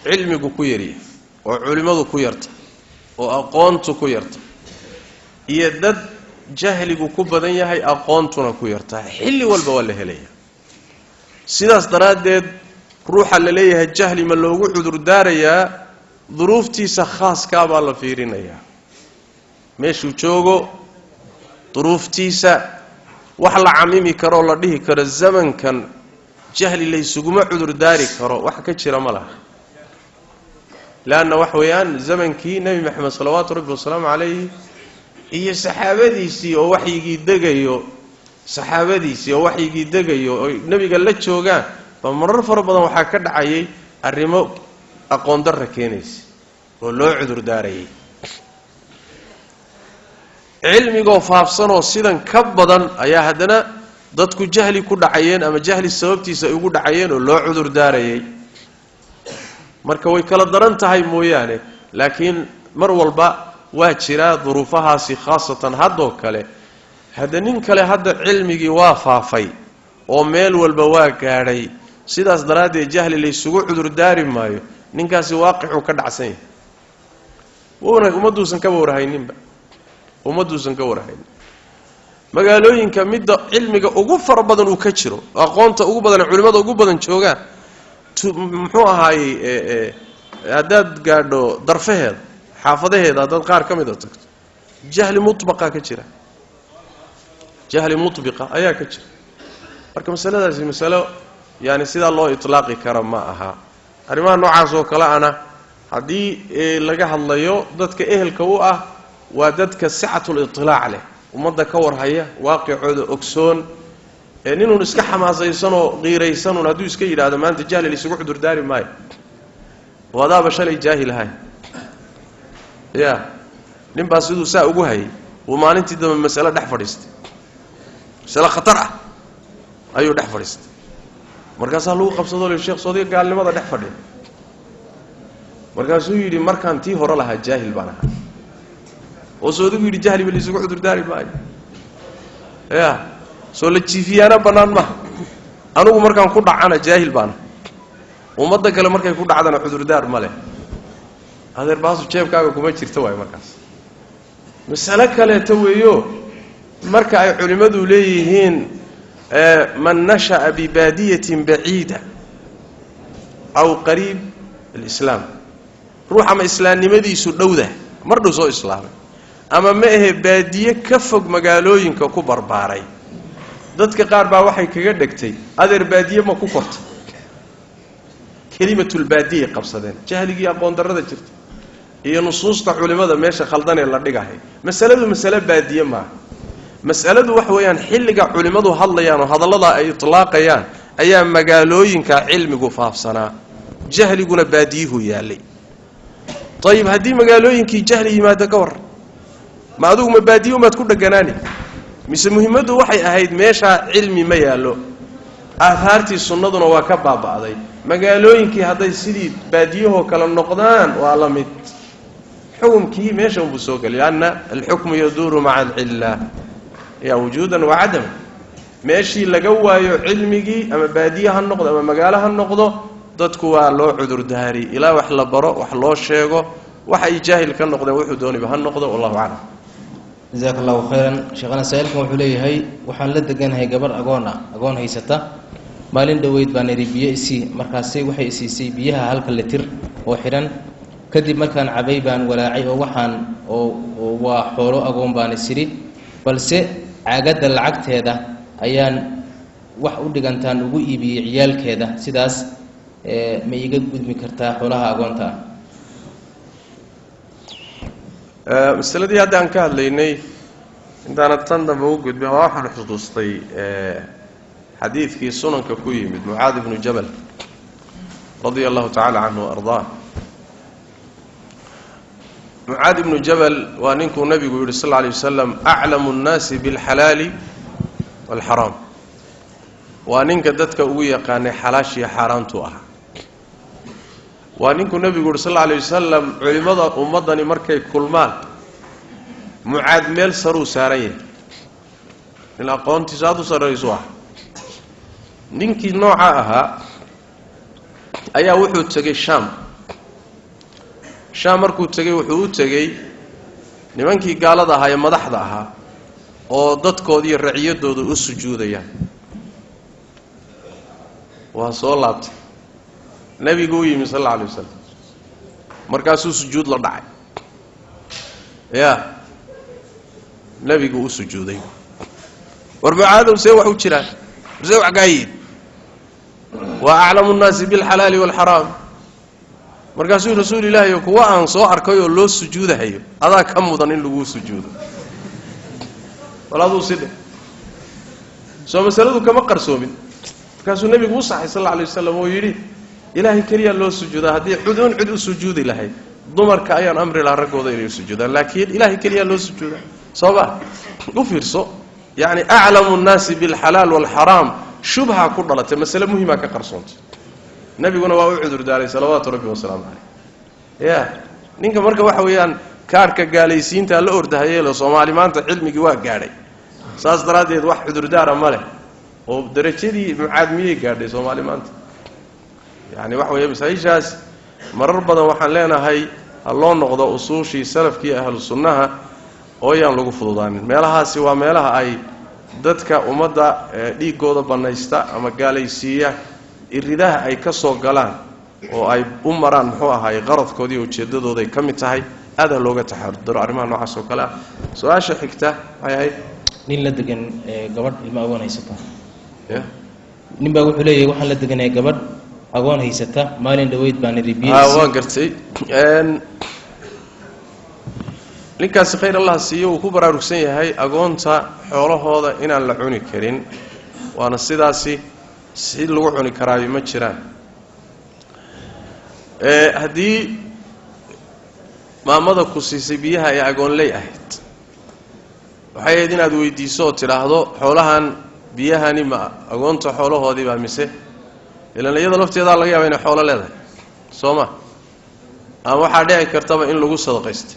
cilmigu ku yaryahay oo culimmadu ku yarta oo aqoontu ku yarta iyo dad jahligu ku badan yahay aqoontuna ku yarta xilli walba waa la helaya sidaas daraaddeed ruuxa la leeyahay jahli ma loogu cudur daarayaa duruuftiisa khaaskaa baa la fiirinayaa meeshuu joogo duruuftiisa wax la camimi karo oo la dhihi karo zamankan jahli laysuguma cudur daari karo wax ka jira ma laha laanna wax weeyaan zamankii nebi maxamed salawaatu rabbi wasalaamu calayhi iyo saxaabadiisii oo waxyigii degayo oo nebiga la joogaan ba marar fara badan waxaa ka dhacayay arrimo aqoon darra keenaysa oo loo cudur daarayay cilmigoo faafsanoo sidan ka badan ayaa haddana dadku jahli ku dhacayeen ama jahli sababtiisa ay ugu dhacayeen oo loo cudur daarayay marka way kala daran tahay mooyaane laakiin mar walba waa jiraa duruufahaasi khaasatan haddoo kale hadda nin kale hadda cilmigii waa faafay oo meel walba waa gaadhay sidaas daraaddeed jahli laysugu cudur daari maayo ninkaasi waaqicuu ka dhacsan yahay ummadduusan kaba warhayninba magaalooyinka midda cilmiga ugu fara badan uu ka jiro aqoonta ugu badan culimada ugu badan joogaan muxuu ahaayey haddaad gaadho darfaheeda xaafadaheeda haddaad qaar ka mida tagto jahli mutbaqa ka jira jahli mutbiqa ayaa ka jira marka masaladaasi masalo yani sidaa loo itlaaqi kara ma aha arrimaha noocaas oo kale ana haddii laga hadlayo dadka ehelka u ah waa dadka sicatul itilaac leh ummadda ka warhaya waaqicooda ogsoon ninuun iska xamaasaysanoo qiiraysanuun hadduu iska yidhaahdo maanta jahli laysugu cudur daari maayo wadaaba shalay jaahilahay ya nin baa siduu saa ugu hayay uu maalintii dambe masalo dhex fadhiistay masalo khatar ah ayuu dhex fadhiistay markaasaa lagu qabsadoo le sheekh soodiga gaalnimada dhex fadhiya markaasuu yidhi markaan tii hore lahaa jaahil baan ahaa oo soodigu yidhi jahliba laysugu cudur daari maayo ya soo la jiifiyaana bannaan maha anugu markaan ku dhacana jaahil baana ummadda kale markay ku dhacdana cudurdaar ma leh adeer baasu jeebkaaga kuma jirto waay markaas mas'alo kaleeto weeyo marka ay culimadu leeyihiin man nasha'a bibaadiyatin baciida aw qariib alislaam ruuxa ma islaamnimadiisu dhowda mar dhow soo islaamay ama ma ahe baadiye ka fog magaalooyinka ku barbaaray dadka qaar baa waxay kaga dhigtay adeer baadiye ma ku kortay kalimatul baadiye qabsadeen jahligii aqoon darrada jirta iyo nusuusta culimada meesha khaldan ee la dhigahay mas'aladu mas'alo baadiye ma mas'aladu wax weeyaan xilliga culimadu hadlayaan oo hadallada ay itlaaqayaan ayaa magaalooyinka cilmigu faafsanaa jahliguna baadiyuhu yaalay طيب haddii magaalooyinkii jahli yimaado ka war ma adigu ma baadiyo maad ku dhaganaani mise muhiimadu waxay ahayd meesha cilmi ma yaalo aahaartii sunnaduna waa ka baaba'day magaalooyinkii hadday sidii baadiyaho kala noqdaan waa la mid xukumkii meesha uu soo galay anna al-hukmu yaduru ma'a al-illa ya wujudan wa adam meeshii laga waayo cilmigii ama baadiyaha noqdo ama magaalaha noqdo dadku waa loo cudur daari ilaa wax la baro wax loo sheego waxa ay jaahil ka noqdeen wuxuu doonay ha noqdo wallahu a'lam jazakallahu khairan sheekhana saa'ilkan wuxuu leeyahay waxaan la deganahay gabar agoon haysata maalin dhaweyd baan biyo isi markaasay waxay isiisay biyaha halka litir oo xiran kadib markaan cabay baan walaacay oo waxaan oo waa xoolo agoon baan isiri balse caagada lacagteeda ayaan wax u dhigantaan ugu iibiyay ciyaalkeeda sidaas ma iga gudmi kartaa xoolaha agoonta masaladii hadda aan ka hadlaynay intaana tan dambe u gudbin waxaan xusuustay xadiidkii sunanka ku yimid Mucaad ibn Jabal radiyallahu ta'ala anhu ardaa Mucaad ibn Jabal waa ninkuu nabigu yiri sallallahu alayhi wasallam a'lamu an-nas bil halal wal haram waa ninka dadka ugu yaqaanay xalaash iyo xaaraantu ah waa ninkuu nabigu sallallahu alayhi wasallam culimada ummadani markay kulmaan Mucaad meel saru saaray in aqoontiisa aad u sareyso ah ninkii nooca ahaa ayaa wuxuu tagay Shaam markuu tagay wuxuu u tagay nimankii gaalada ahaa ee madaxda ahaa oo dadkoodii iyo raciyadooda u sujuudayaan waa soo laabtay nabigu uu yimi sallallahu alayhi wasallam markaasuu sujuud la dhacay ya nabigu uu sujuuday war Mucaad see wax u jiraan see wax gaayid wa a'lamu an-nas bil halal wal haram markaasuu rasuulilaahi kuwa aan soo arkay oo loo sujuudahayo adaa ka mudan in lagu sujuudo walaadu sidii soo masaladu kama qarsoomin markaasuu nabigu saxay sallallahu alayhi wasallam oo yiri ilaahi kaliya loo sujuudaa hadii cid u sujuudi lahayd dumarka ayaan amri la ragooda inay sujuudaan laakiin ilaahi kaliya loo sujuudaa sabab u fiirso yani a'lamu an-nas bil halal wal haram shubha ku dhalatay mas'ala muhiima ka qarsoontay nabiguna waa u cudur daaray salawaatu rabbi wa salaamu alayhi ya ninka marka waxa weeyaan kaarka gaalaysiinta la ordahayay Soomaali maanta cilmigi waa gaadhay saas daraadeed wax cudur daara ma leh oo darajadii Mucaad miyay gaadhay Soomaali maanta yani wax weeye masaayishaas marar badan waxaan leenahay loo noqdo usuushii salafkii ahlus sunnaha oo yaan lagu fududaanin meelahaasi waa meelaha ay dadka ummadda dhiigooda banaysta ama gaalaysiiya iridaha ay ka soo galaan oo ay u maraan muxuu ahaay qaradkoodii ujeedadooda ay kamid tahay aada looga taxadaro arrimaha noocaas oo kale su'aasha xigta ay ahayd nin la degan gabadh ilmo agoon haysata nin baa wuxuu leeyahay waxaan la deganay gabadh agoon haysata maalin dhaweyd baan ribiyeysay waan gartay ninkaas khayr Allah siiyo uu ku baraarugsan yahay agoonta xoolahooda inaan la cuni karin waana sidaasi si lagu cuni karaayo ma jiraan hadii maamada ku siisay biyaha ay agoon lay ahayd waxay ahayd inaad weydiiso oo tiraahdo xoolahan biyahani ma agoonta xoolahoodii baa mise ilaa iyada lafteeda laga yaabaa inay xoolo leedahay Sooma ama waxa dhici kartaba in lagu sadaqaysto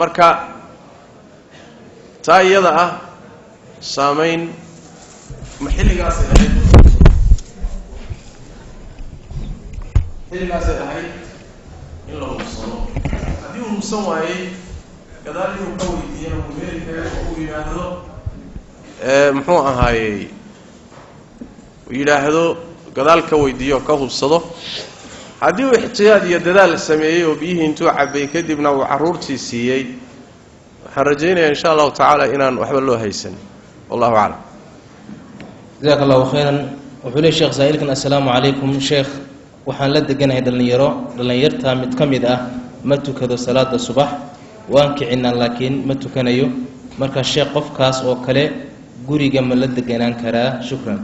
marka taayada ah saameyn محل قاسي أهيد حل قاسي أهيد إلا هو الصلاة هذه المسوى كذلك يقوي دينا وميرك ويقوي محوها هاي ويلاحظوا كذلك ويديو كهوبسدو hadii uu ixtiyaad iyo dadaal sameeyay oo biyihi intuu cabay kadibna uu caruurtii siiyay waxaan rajaynayaa insha Allah ta'ala inaan waxba loo haysan wallahu a'lam jazakallahu khairan wuxuu leeyahay sheekh saa'ilkan assalaamu alaykum sheekh waxaan la deganahay dhalinyarta mid kamid ah ma tukado salaada subax waan kicina laakiin ma tukanayo marka sheekh qofkaas oo kale guriga ma la deganaan karaa shukran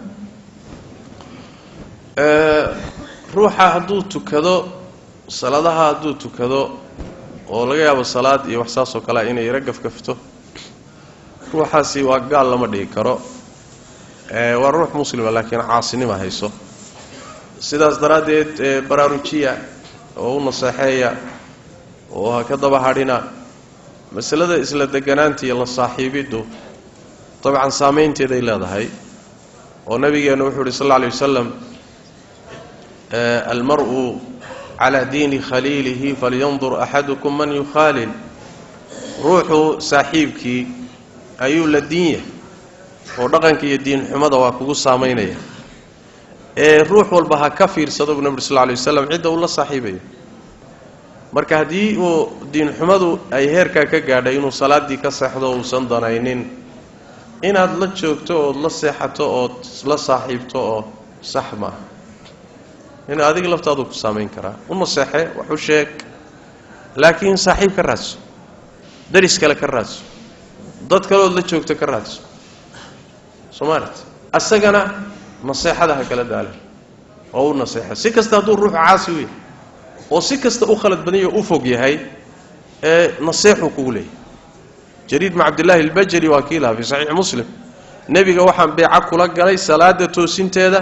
ruuxa hadduu tukado salaadaha hadduu tukado oo laga yaabo salaad iyo wax saas oo kale inay ragaf kafto ruuxaasi waa gaal lama dhigi karo waa ruux muslima laakiin caasinima hayso sidaas daraadeed baraarujiya oo nasaxeeya oo ka daba hadhina masalada isla deganaanta iyo la saaxiibidu طبعا saameynteeday leedahay oo nabigeena wuxuu sallallahu alayhi wasallam المرء على دين خليله فلينظر أحدكم من يخالل روح صاحبك أيو للدين ودقنك يدين حمد وكوكو سامينيا روح والبها كفير صدق النبي صلى الله عليه وسلم عده والله صاحبيه marka hadii uu diin xumadu ay heerka ka gaadhay inuu salaadii ka saxdo oo san danaynin inaad la joogto oo la seexato oo la saaxiibto oo saxma in adiga laftaadu ku saameyn kara uma saxay wuxuu sheeg laakiin saaxiib ka raadso daris kale ka raadso dad kale oo la joogto ka raadso Soomaaliyeed asagana naseexada kala daalan oo naseexa si kasta haduu ruux caasi u yahay oo si kasta u khalad badan u fog yahay naseexu ku leeyahay jariid ma abdullah al-bajali wakiila fi sahih muslim nabiga waxaan beeca kula galay salaada toosinteeda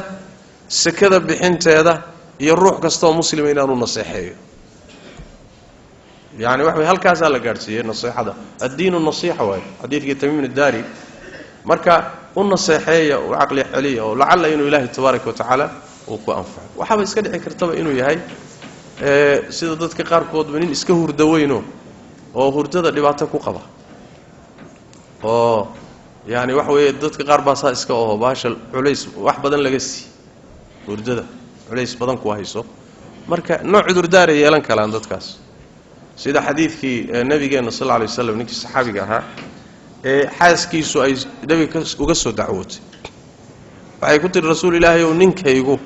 sakada bixinteeda iyo ruux kasta oo muslim inaanu naseexeeyo yani waxa halkaas la gaarsiiyay naseexada ad-diinu nasiixa way hadithii tamim ad-dari marka u naseexeeyo oo aqli xaliyo oo la'alla inuu ilaahi tabaaraka wa taala uu ku anfaco waxa iska dhici kartaba inuu yahay sida dadka qaar kood banin iska hurdo weyno oo hurdada dhibaato ku qaba oo yani wax weey dadka qaar baa saa iska oo baashal culays wax badan laga sii hurdada culays badan ku hayso marka nooc cudur daar yeelan kala dadkaas sida xadiidkii nabigeena sallallahu alayhi wasallam ninkii saxaabiga ahaa xaaskiisu ay nabiga uga soo dacwootay waxay ku tiri rasuul ilaahay oo ninkaygu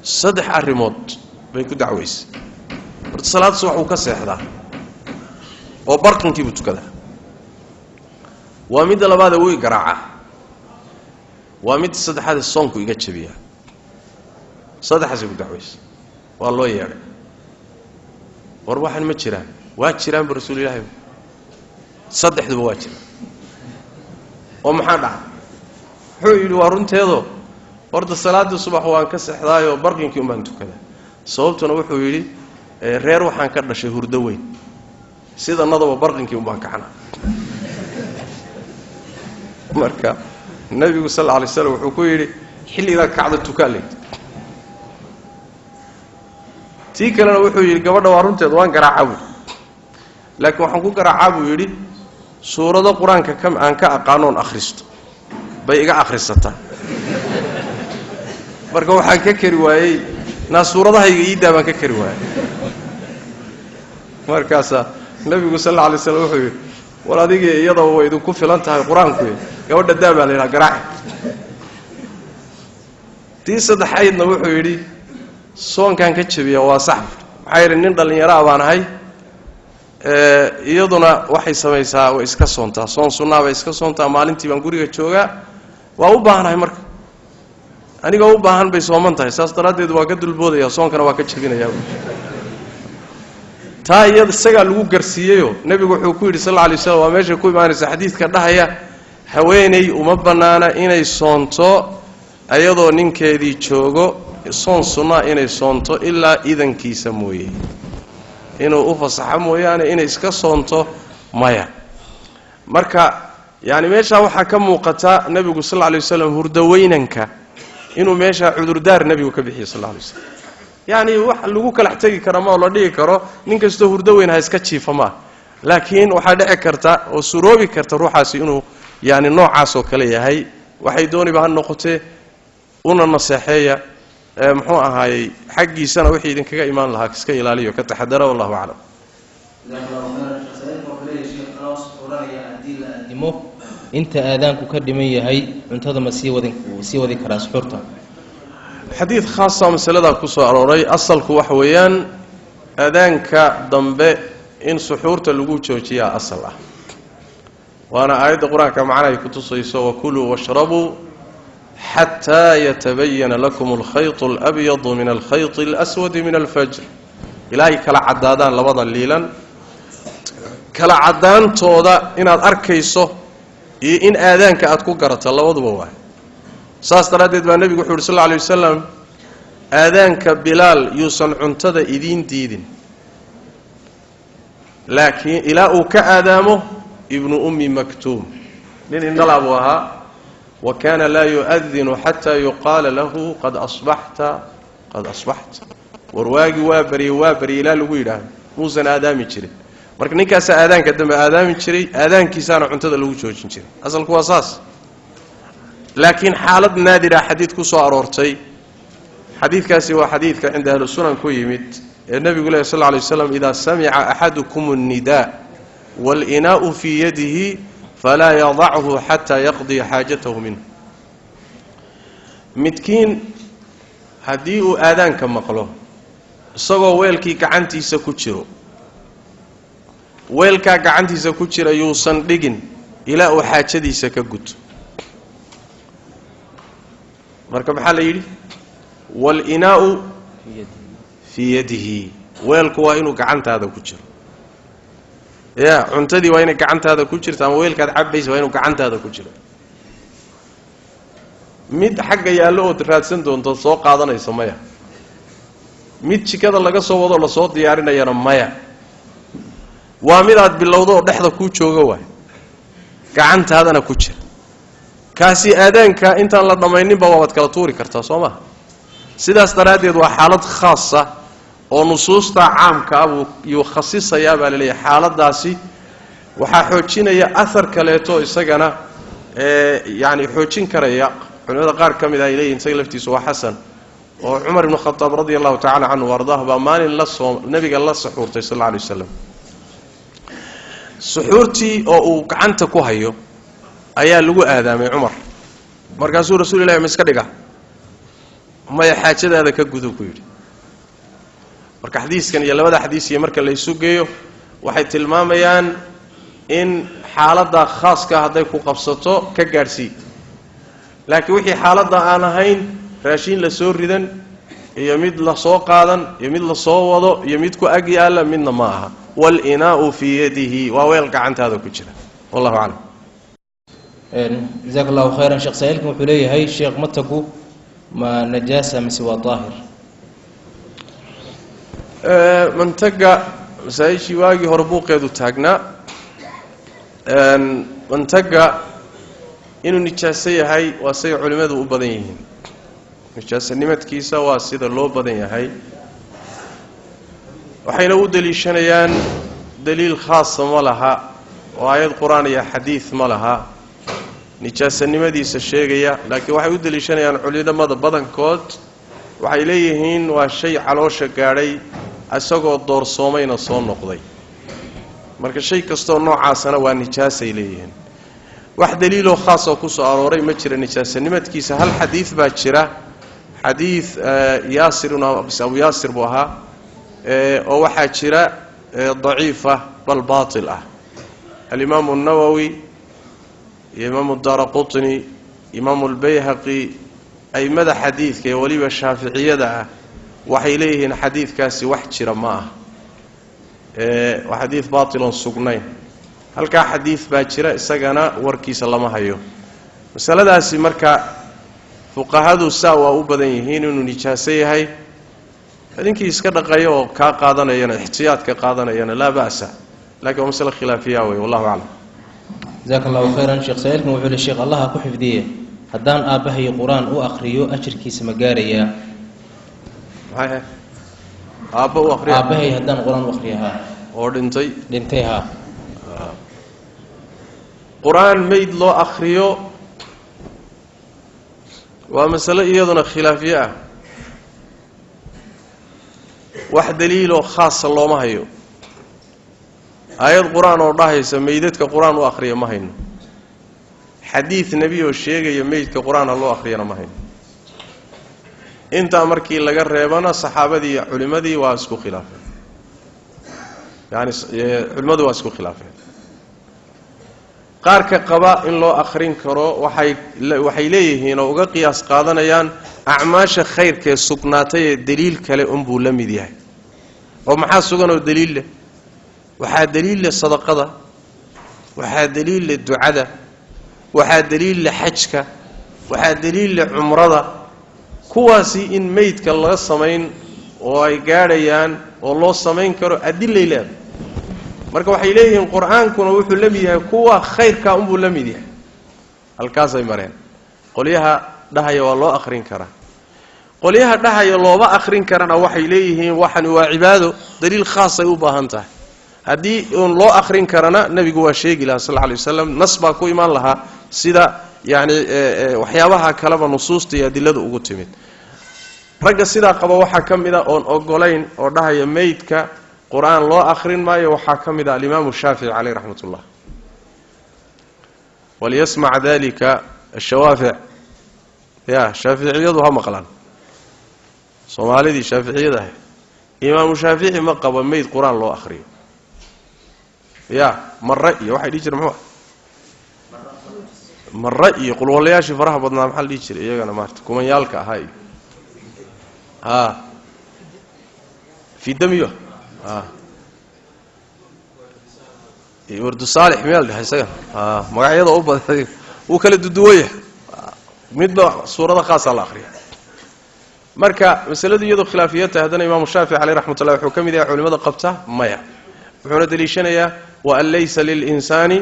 saddex arimood bay ku dacweysay horta salaad subax uu ka seexdaa oo barqankii buu tukadaa waa mid labaad uu garaaca waa mid saddexaad soonku iga jabiya saddexaas ku dacweysay waa loo yeeray war waxan ma jiraan waa jiraan rasuul ilaahay saddexduba waa jiraan oo maxaa dhacay wuxuu yiri waa runteedo horta salaada subax waan ka seexdaayo barqinkii umaan tukadaa sababtuna wuxuu yiri reer waxaan ka dhashay hurdo weyn sida nadaba barqinkii umaan ka xana marka nabigu sallallahu alayhi wasallam wuxuu ku yiri xilliga kacda tukaalay tii kalena wuxuu yiri gabadha waa runteed waan garaacabu laakiin waxaan ku garaacabu yiri suurada quraanka kam aan ka aqaanoon akhristo bay iga akhrisataa marka waxaan ka kari waayay na suuradahayga ii daaban ka kari waayay markaas nabigu sallallahu alayhi wasallam wuxuu yiri war adiga iyada way idin ku filan tahay quraanku gabadha daaba leeyahay garaac tii saddexaydna wuxuu yiri soonkan ka jabiya waa sax maxay nin dhalinyaro baan ahay iyaduna waxay sameeysaa way iska soontaa soon sunnah way iska soontaa maalintii baan guriga joogaa waa u baahanahay marka aniga u baahan bay sooman tahay saas daraadeed waa ka dulboodaya soonkana waa ka jabinayaa taa iyada isaga lagu garsiiyo nabigu wuxuu ku yiri sallallahu alayhi wasallam waa meesha ku imaanaysa xadiiska dhahaya haweenay uma banaana inay soonto ayadoo ninkeedii joogo soon sunna inay soonto ilaa idankiisa mooyee inuu u fasaxo mooyaane inay iska soonto maya marka يعني meesha waxa ka muuqata nabigu sallallahu alayhi wasallam hurdaweynanka inuu meesha cudurdaar nabigu ka bixiyo sallallahu alayhi wasallam yani wax lagu kala xtagi karo ma la dhigi karo nin kasto hurdaweyn ha iska jiifama laakiin waxa dhici karta oo suroobi karta ruuxaasi inuu yani noocaas oo kale yahay waxay dooniba ha noqotee una naseexeeya muxuu ahaayay xaqiisana wixii idin kaga iimaan lahaa iska ilaaliyo ka taxadara wallahu a'lam inta aadaanku ka dhiman yahay cuntada ma sii wadi karaa suxurta xadiid khaas ah masalada ku soo arooray asalku wax weeyaan aadaanka dambe in suxurta lagu joojiyo asal ah waana aayada quraanka macnaheedu ku tusayso wakulu washrabu hatta yatabayyana lakum al-khayt al-abyad min al-khayt al-aswad min al-fajr ilaahi kala cadaadaan labada liilan kala cadaantooda inaad arkayso iyo in aadaanka aad ku garato labaduba waa saas daraadeed baa nabigu wuxuu sallallahu alayhi wasallam aadaanka bilaal yuusan cuntada idin diidin laakiin ilaa uu ka aadaamo ibnu ummi maktum min indalabu ahaa wa kana la yu'adhinu hatta yuqala lahu qad asbahta warwaagi waa bari ilaa lagu yiraahdo muusan aadaami jirin marka ninkaas aadaanka dambe aadaami jiray aadaankiisana cuntada lagu joojin jiray asalku waa saas laakiin xaalad naadira xadiid ku soo aroortay xadiidkaasi waa xadiidka cinda ahlus sunan ku yimid ee nabigu sallallahu alayhi wasallam ida sami'a ahadukum an-nidaa wal inaa'u fi yadihi fala yad'ahu hatta yaqdi haajatahu minhu midkiin hadii uu aadaanka maqlo isagoo weelkii gacantiisa ku jiro weelka gacantiisa ku jira yuusan dhigin ilaa uu xaajadiisa ka guto marka maxaa la yiri wal inaa'u fi yadihi weelku waa inuu gacantaada ku jiro cuntadii waa inay gacantaada ku jirto ama weelkaad cabayso waa inuu gacantaada ku jiro mid xagga yaalo oo raadsan doonto soo qaadanayso maya mid jikada laga soo wado la soo diyaarinayana maya waa mid aad bilowdo dhexda ku jooga waay gacantaadana ku jira kaasi aadaanka intaan la dhamaynin ba waad kala tuuri kartaa Soomaa sidaas daraadeed waa xaalad khaas ah oo nusuusta caamka ah iyo khasisaya baa leeyahay xaaladaasi waxa xoojinaya athar kaleeto isagana yani xoojin karaya culimada qaar kamid ah ilayeen say laftiisu waa xasan oo Umar ibn Khattab radiyallahu ta'ala anhu wardaah ba maalin la soo nabiga la suxuurtay sallallahu alayhi wasallam suxuurtii oo uu gacanta ku hayo ayaa lagu aadaamay Umar markaasuu rasuulullaahi ma iska dhiga ma xaajadaada ka gudo ku yiri marka xadiiskan iyo labada xadiis iyo marka la isu geeyo waxay tilmaamayaan in xaaladda khaaska haday ku qabsato ka gaarsi laakiin wixii xaaladda aan ahayn raashin la soo ridan iyo mid la soo qaadan iyo mid la soo wado iyo mid ku ag yaala midna ma aha wal inaa'u fi yadihi wa weel gacantaada ku jira wallahu a'lam jazakallahu khairan sheekh saa'ilkan wuxuu leeyahay sheekh matagu ma najaasa mise waa daahir mantaga masaayishi waagi hore buuqeedu taagnaa mantaga inuu nijaaso yahay waa say culimadu u badan yihiin nijaasanimadkiisa waa sida loo badan yahay waxayna u daliishanayaan daliil khaas ma laha oo aayad quraan iyo xadiis ma laha nijaasanimadiisa sheegaya laakiin waxay u daliishanayaan culimada badankood waxay leeyihiin waa shay caloosha gaadhay asagoo doorsoomayna soo noqday marka shay kasto noocaasana waa nijaasay leeyihiin wax daliil oo khaas oo ku soo arooray ma jira nijaasanimadkiisa hal xadiis baa jira xadiis yaasir abu yaasir buu ahaa oo waxaa jira daciifa bal baatil ah al-imaam an-nawawi imaam ad-darqutni imaam al-bayhaqi ay mada xadiiska waliba shaafiiciyada ah waxay leeyihiin xadiiskaasi wax jira ma ah waa xadiis baatil oo sugnayn halka xadiis baa jira isagana warkiisa lama hayo masaladaasi marka fuqahadu waa u badan yihiin inuu nijaaso yahay idinkii iska dhaqayo oo ka qaadanayana ihtiyaad ka qaadanayana la baasa laakiin mas'ala khilaafiya way wallahu a'lam جزاك الله خيرا شيخ سائلكم وحول الشيخ الله أكو حفظيه هدان آبهي قرآن أخريو أجر كيس مقاريا هاي أبا وأخريها آبهي هدان قرآن أخريها أوردنتي دنتيها قرآن ميد لو أخريو ومسألة إيضنا خلافية واحد دليل خاص الله ما هيو آيات قرآن والله يسميدتك قرآن وأخرية ما هين حديث نبي والشيخ يميدك قرآن الله أخرية ما هين انت أمركي لقى الريبانا صحابة دي علماء دي واسكو خلافه يعني علماء دي واسكو خلافه قارك قباء إن لو أخرين كرو وحي ليه هنا وقا قياس قادنا يان أعماش خير كسكناتي دليل كالي أنبو لمي ديها ومحا سكنو دليل له وحا دليل للصدقة وحا دليل للدعاء وحا دليل لحجك وحا دليل لعمرة كواسي إن ميتك الله الصمين ويقاريان والله الصمين كرو أدل إله marka waxay leeyihiin quraanku wuxuu lamiyahay kuwa khayrka umbu lamiyahay halkaasay mareen qoliyaha dhahaya waa loo akhrin karaa qoliyaha dhahaya looba akhrin karana waxay leeyihiin waxan waa cibaado daliil khaas ay u baahan tahay hadii on loo akhrin karana nabigu waa sheegi lahaa sallallahu alayhi wasallam nasba ku iman laha sida yaani waxyaabaha kalaba nusuusta iyo adilada ugu timid ragga sida qaba waxa kamida on ogolayn oo dhahaya meydka قرآن الله آخرين ما يوحاكم إذا الإمام الشافعي عليه رحمة الله وليسمع ذلك الشوافع يا شافعي يضوها مقلان صومالي دي شافعي يضوها إمام الشافعي مقبل ميت قرآن الله آخرين يا من رأي واحد يجري معه من رأي يقول والله يا شيخ فرح بدنا محل يجري إيه أنا مارت كمان يالك هاي في دميه ورد صالح ميل هيسا magacyada u badan uu kala duduwaya midba suurada khaas ah akhriya marka masaladu iyadoo khilaafiyada hadana imaam shaafi'i alayhi rahmatullah wuxuu kamid yahay culimada qabta maya wuxuu daliishanayaa wa alaysa lil insani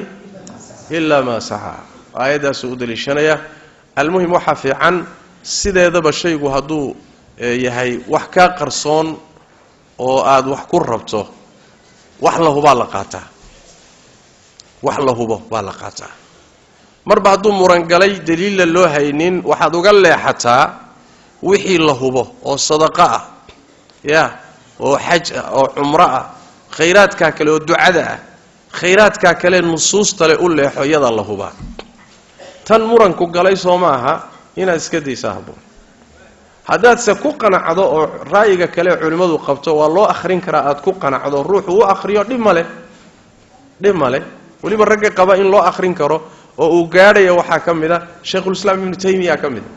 illa ma saha ayadaas uu daliishanaya almuhim waxa fiican sideedaba shaygu haduu yahay wax ka qarsoon oo aad wax ku rabto wax la hubo la qaataa wax la hubo waa la qaataa marba haduu muran galay daliil loo haynin waxaad uga leexataa wixii la hubo oo sadaqa ah ya oo xaj oo umra ah khayraadka kale oo ducada ah khayraadka kale nusuusta leh u leexo yada la huba tan muran ku galay Soomaha ina iska diisaabo haddaad se ku qanacdo oo raayiga kale culimadu qabto waa loo akhrin karaa aad ku qanacdo ruuxu uu akhriyo dhimale waliba ragga qaba in loo akhrin karo oo uu gaadhayo waxa kamida Sheikhul Islam Ibn Taymiyyah kamida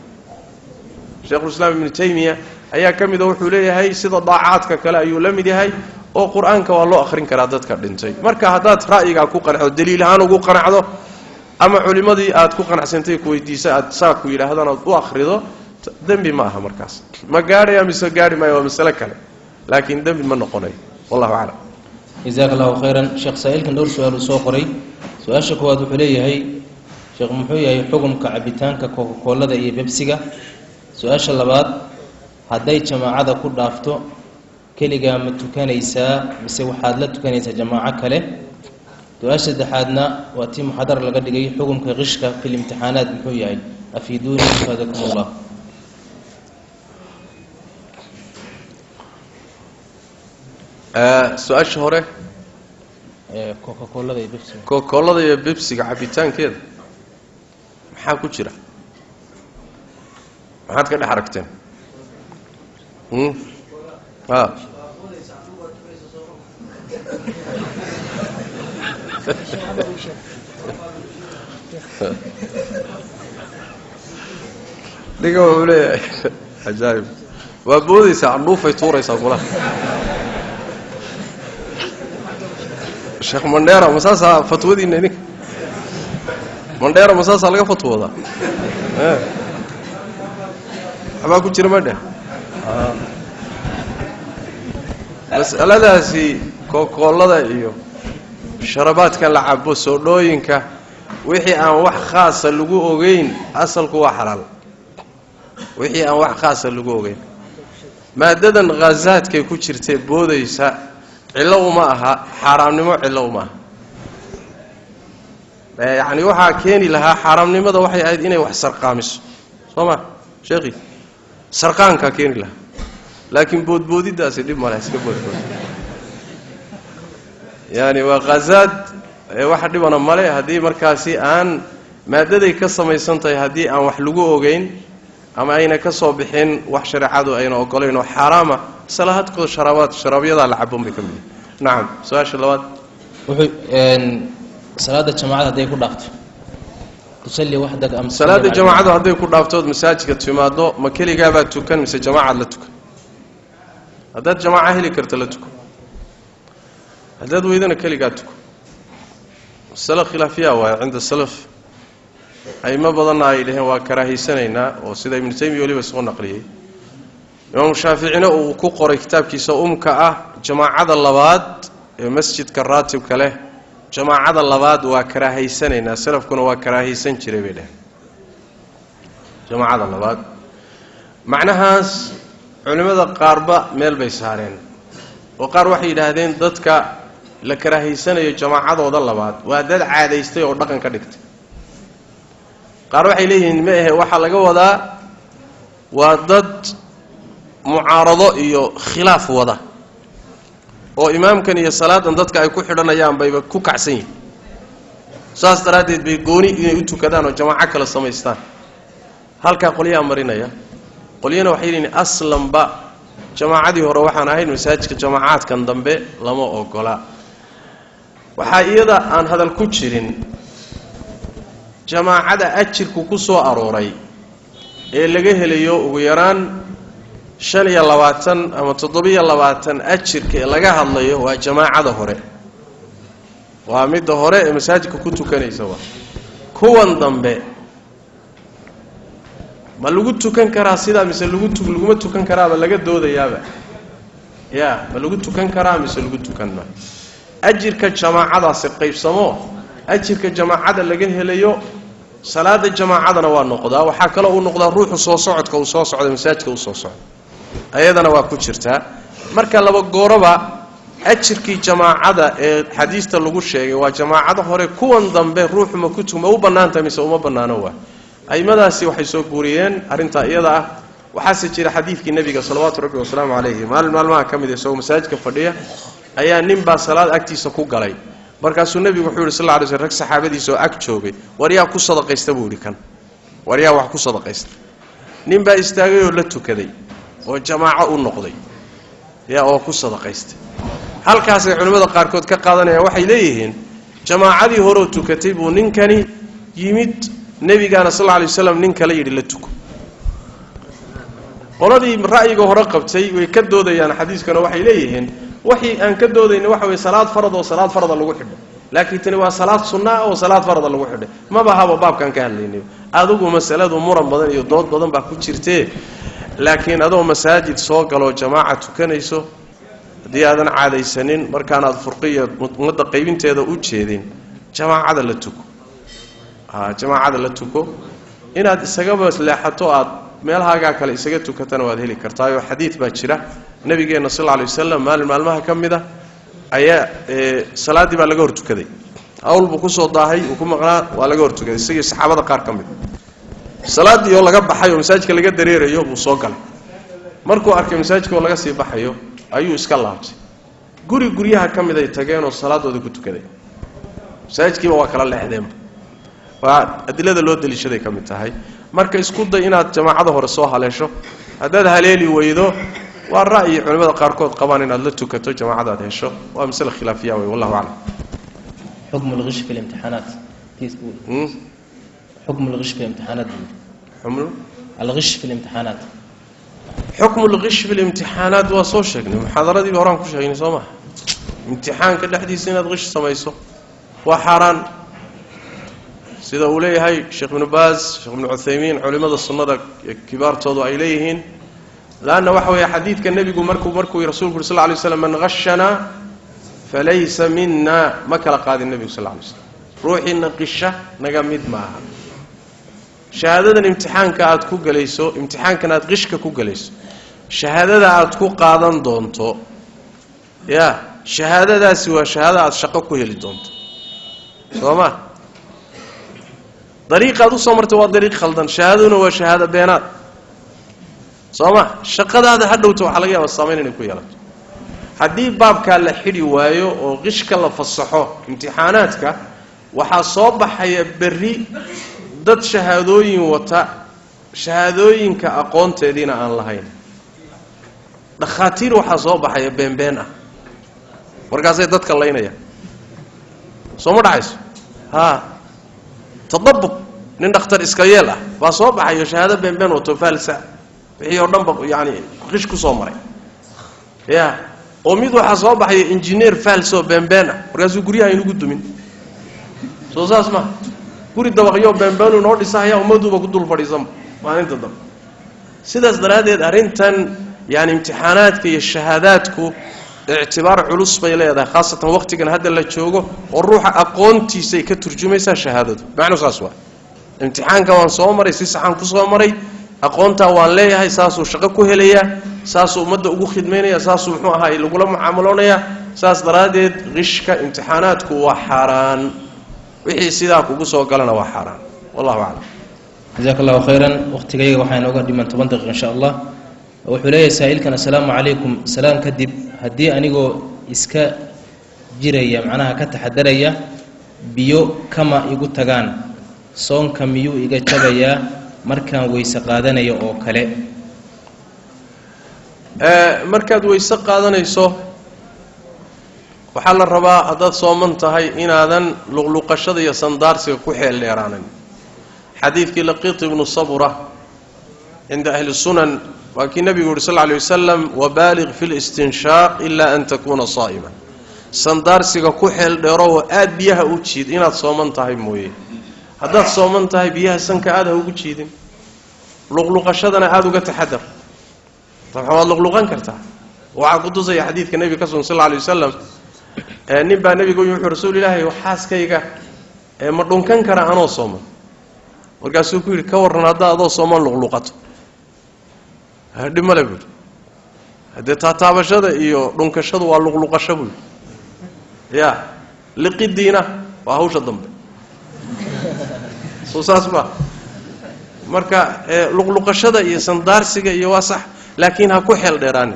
Sheikhul Islam Ibn Taymiyyah ayaa kamida wuxuu leeyahay sida daacaadka kale ayuu la mid yahay oo quraanka waa loo akhrin karaa dadka dhintay marka haddaad raayiga ku qanacdo daliil ahaan ugu qanacdo ama culimadii aad ku qanacsantay ku weydiisay aad saaq ku yiraahdaan u akhrido dambi ma aha markaas ma gaadhay mise gaadhi ma waa mas'ala kale laakiin dambi ma noqonay wallahu a'lam جزاك الله خيرا شيخ سائل كان دور سؤال soo qoray su'aasha koowaad wuxuu leeyahay sheekh muxuu yahay xukunka cabitaanka Coca-Cola iyo Pepsi-ga su'aasha labaad haday jamaacada ku dhaafto kaliya ma tukanaysaa mise waxaad la tukanaysaa jamaaca kale su'aasha saddexaadna waa tii muxaadar laga dhigay xukunka qishka fil imtixaanaad muxuu yahay afiiduni fadakumullah سؤال شهره كوكاكولا iyo Pepsi كوكاكولا iyo Pepsi cabitaankeeda maxaa ku jira maxaad ka dhex aragteen diga wale ajaib waa boodaysa anduufay tuuraysa kula شيخ منديرة مساسة فتوى إنك منديرة مساسة لقى فتوى ذا أما كنت رمضة بس ألا سي كوكولا ذا إيو شربات كان لعبوا سودوينك wixii aan wax khaas ah lagu ogeyn asalku waa xalaal wixii aan wax khaas ah lagu ogeyn maadadan ghazaadkay ku jirtay boodaysa cilo uma aha xaraamnimo cilo uma aha يعني waxa keeni lahaa xaraamnimada waxay ahayd inay wax sarqaamiso Soma sheekhi sarqaanka keeni lahaa laakiin boodboodidaasi dib ma laha iska boodbood yani waa ghazaad waxa dhibana male hadii markaasi aan maadaday ka samaysantahay hadii aan wax lagu ogeyn ama ayna ka soo bixin wax shariicadu ayna ogoleyn oo xaraama salaadku sharaabiyada la cabon bay kamid naam su'aasha labaad صلاة الجماعة هذي كل دافت تصلي وحدك أم صلاة الجماعة هذي كل دافت مساجد تمادو ما كل جابت تكن مس جماعة لتكن هذا الجماعة هي اللي كرت لتكن هذا ويدنا كل جاتكن السلف خلافية وعند السلف أي ما بدنا إليه وكراهي سنينا وسيد ابن تيمية يقول بس نقليه يوم الشافعينا وكقرأ كتاب كيسا كأه جماعة اللباد مسجد كراتب كله جماعة اللباد وكراهي سنين سلف كنا وكراهي سنشري بله جماعة اللباد معناها علماء القاربة ميل بيسارين وقار وحيد هذين ضدك لكراهي سنة جماعة اللباد وهذا عادة يستوي ورقن كدكت قار وحيد ليه ما هي وحلا جودا وضد معارضة إيو خلاف وضع oo imaamkan iyo salaadan dadka ay ku xidhanayaan bay ku kacsan yihiin saas daraadeed bay gooni inay u tukadaan oo jamaaca kala sameystaan halka qoliyaha marinaya qoliyana waxay leeyihiin aslanba jamaacadii hore waxaan ahayn masaajidka jamaacaadkan dambe lama ogola waxa iyada aan hadal ku jirin jamaacada ajirku ku soo arooray ee laga helayo ugu yaraan 25 ama 27 ajirka laga hadlayo waa jamaacada hore waa mid hore ee masaajidka ku tukanaysa waa kuwan dambe ma lagu tukan karaa sida mise laguma tukan karaa laga doodayaaba ma lagu tukan karaa mise lagu tukan ma ajirka jamaacadaas qaybsamo ajirka jamaacada laga helayo salaada jamaacadana waa noqdaa waxa kale uu noqdaa ruuxu soo socodka uu soo socdo masaajidka uu soo socdo ayadana waa ku jirtaa marka laba gooraba ajirkii jamaacada ee xadiista lagu sheegay waa jamaacada hore kuwan dambe ruuxu ma ku tuma u banaanta mise uma banaano waa aymadaasi waxay soo guuriyeen arinta iyada ah waxa jira xadiiskii nabiga sallallahu alayhi wa sallam alayhi maalmaha kamid ah soo masaajidka fadhiya ayaa nin baa salaad agtiisa ku galay markaasuu nabigu wuxuu yiri sallallahu alayhi wa sallam rag saxaabadiisa oo ag joogay wariyaa ku sadaqaysta buu yiri kan wariyaa wax ku sadaqaysta nin baa istaagay oo la tukaday oo jamaaco u noqday oo ku sadaqaystay halkaas ay culimada qaar kood ka qaadanayaan waxay leeyihiin jamaacadii hore tukatay buu ninkani yimid nabigaana sallallahu alayhi wasallam nin kale yiri la tuko qoladii ra'yiga hore qabtay way ka doodayaan xadiiskana waxay leeyihiin wixii aan ka doodayna waxa way salaad farad lagu xidho laakiin tani waa salaad sunna oo salaad farad lagu xidho ma bahaba baabkan ka hadlaynayo adigu mas'aladu muran badan iyo dood badan baa ku jirtay laakiin adoo masaajid soo galo jamaaca tukanayso hadii aadan caadaysanin markaan aad furqiyo umada qaybinteeda u jeedin jamaacada la tuko jamaacada la tuko inaad isaga leexato aad meelahaaga kale isaga tukatana waad heli kartaa oo xadiis baa jira nabigeena sallallahu alayhi wasallam maalmaha kamida ayaa salaadii baa laga hor tukaday awlbu ku soo daahay uu ku maqnaa waa laga hor tukaday sidii saxaabada qaar kamid salaadii oo laga baxay oo masaajidka laga dareerayo uu soo galay markuu arkay masaajidka oo laga sii baxayo ayuu iska laabtay guriyaha kamid ay tageen oo salaadooda ku tukaday masaajidkiiba waa kala leexdeen waa adilada loo dalishaday kamid tahay marka isku day inaad jamaacada hore soo haleesho hadaad haleeli weydo waa ra'yi culimada qaar kood qabaan inaad la tukato jamaacada aad hesho waa mas'ala khilaafiya way wallahu a'lam حكم الغش في الامتحانات حكم الغش في الامتحانات الغش في الامتحانات حكم الغش في الامتحانات وصوشكني محاضرة دي بهران كل شيء سماه امتحان كل حد يسند غش سمايسو وحرام سيدا أولي هاي شيخ بن باز شيخ بن عثيمين علماء السنة كبار توضوا إليهن لأن وحوي حديث كان النبي مركو رسول صلى الله عليه وسلم من غشنا فليس منا ما كلا قاضي النبي صلى الله عليه وسلم روحي نقشة نقمد معها شهادة الامتحان كأد كو جليسو امتحان كانت غشك كو جليسو شهادة أد كو قادن دونتو يا شهادة دا سوى شهادة أد شقة كو هلي دونتو سوما طريقة دو صمرت وطريق خلدن شهادة وشهادة بيانات سوما شقة هذا حد وتو حلقة والصامين إنكو يلات حدي باب كان لحدي وايو وغشك الله فصحوه امتحاناتك وحصوب حيا بري dad shahaadooyin wata shahaadooyinka aqoonteedina aan lahayn dhakhaatiir waxa soo baxay been ah markaasay dadka leynaya soo ma dhacayso ha tadabbub nin dhakhtar iska yeel ah waa soo baxay shahaado been wato falsa wixii oo dhanba yaani qish ku soo maray ya oo mid waxa soo baxay engineer falso been ah markaasuu guriyaha inuu gudumin soo saas ma guri dabaqyo beenbeen noo dhisaya umaduba ku dul fadhiisan maalinta dab sidaas daraadeed arintan yaani imtixaanaadka iyo shahaadaadku اعتبار culus bay leedahay khaasatan waqtigan hadda la joogo oo ruuxa aqoontiisa ay ka turjumaysaa shahaadadu macna saas waa imtixaanka waan soo maray si saxan ku soo maray aqoonta waan leeyahay saasuu shaqo ku helaya saasuu umada ugu khidmeynaya saasuu muxuu ahaa lagu la mucaamaloonaya saas daraadeed qishka imtixaanaadku waa xaraan wixii sidaa kugu soo galana waa xaraan wallahu a'lam jazakallahu khairan waqtigayga waxaan uga dhiman 10 daqiiqo insha Allah wuxuu leeyahay saa'ilkan assalaamu alaykum salaam kadib hadii anigoo iska jiraya macnaha ka taxadaraya biyo kama igu tagaan soonka miyuu iga jabaya markaan weysa qaadanayo oo kale markaad weysa qaadanayso waxa la rabaa hadaad sooman tahay inaadan luqluqashada iyo sandaarsiga ku xeel dheeraanan xadiidkii laqiit ibn sabra inda ahli sunan وكي النبي صلى الله عليه وسلم وبالغ في الاستنشاق إلا أن تكون صائما سندار سيغا كحل ديرو آد بيها اوتشيد إناد صومن تاهي مويه هداد صومن تاهي بيها سنك آده اوتشيد لغلق الشدنا آدو تحدر طبعا لغلقان كرتا وعقدو زي حديث النبي صلى الله عليه وسلم نبا النبي يقول رسول الله وحاس كيغا مردون كان كرا أنا صومن وقاسو كوير كورنا هذا صومن لغلقته هذا ما لبود هذا تتابشة إيو رنكشة واللقلقشة بول يا لقيدينا وهوش الضمب صوصاص ما مركا لقلقشة إيو سندارسية إيو واسح لكن هكو حل ديراني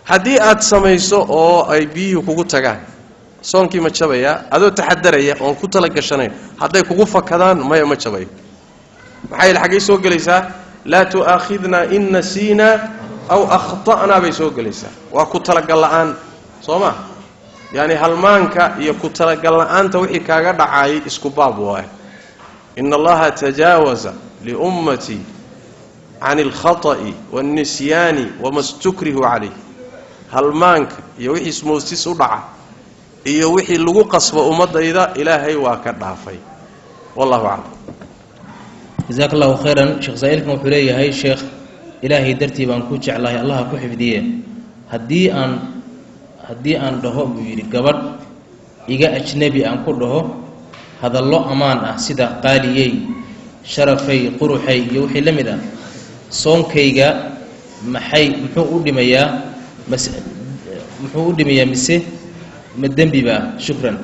هدي آت سميسو أو أي بيو كوكو تغان صون كي متشبيا هذا تحدرية وان كو تلقشانين هذا كوكو فكدان ما يمتشبيا محايل حقي سوق ليسا لا تؤاخذنا إن نسينا أو أخطأنا بيسوق ليسا وكتلق الآن صوما يعني هالمانك يكتلق الآن توحي كاقر عاي اسكباب واي إن الله تجاوز لأمتي عن الخطأ والنسيان وما استكره عليه هالمانك يوحي سموستيس ودعا يوحي اللغو قصف أمد إذا إلهي واكر دافي والله أعلم جزاك الله خيرا شيخ زايلكم وحليه هاي الشيخ إلهي درتي بان كوجع الله كحفديه هدي أن دهو بيري قبر إيجا أجنبي أن كله هذا الله أمان أحسد قاليي شرفي قروحي يوحي لمدا صون كيجا محي محو أدميا بس محو أدميا مسه مدن بيبا شكرا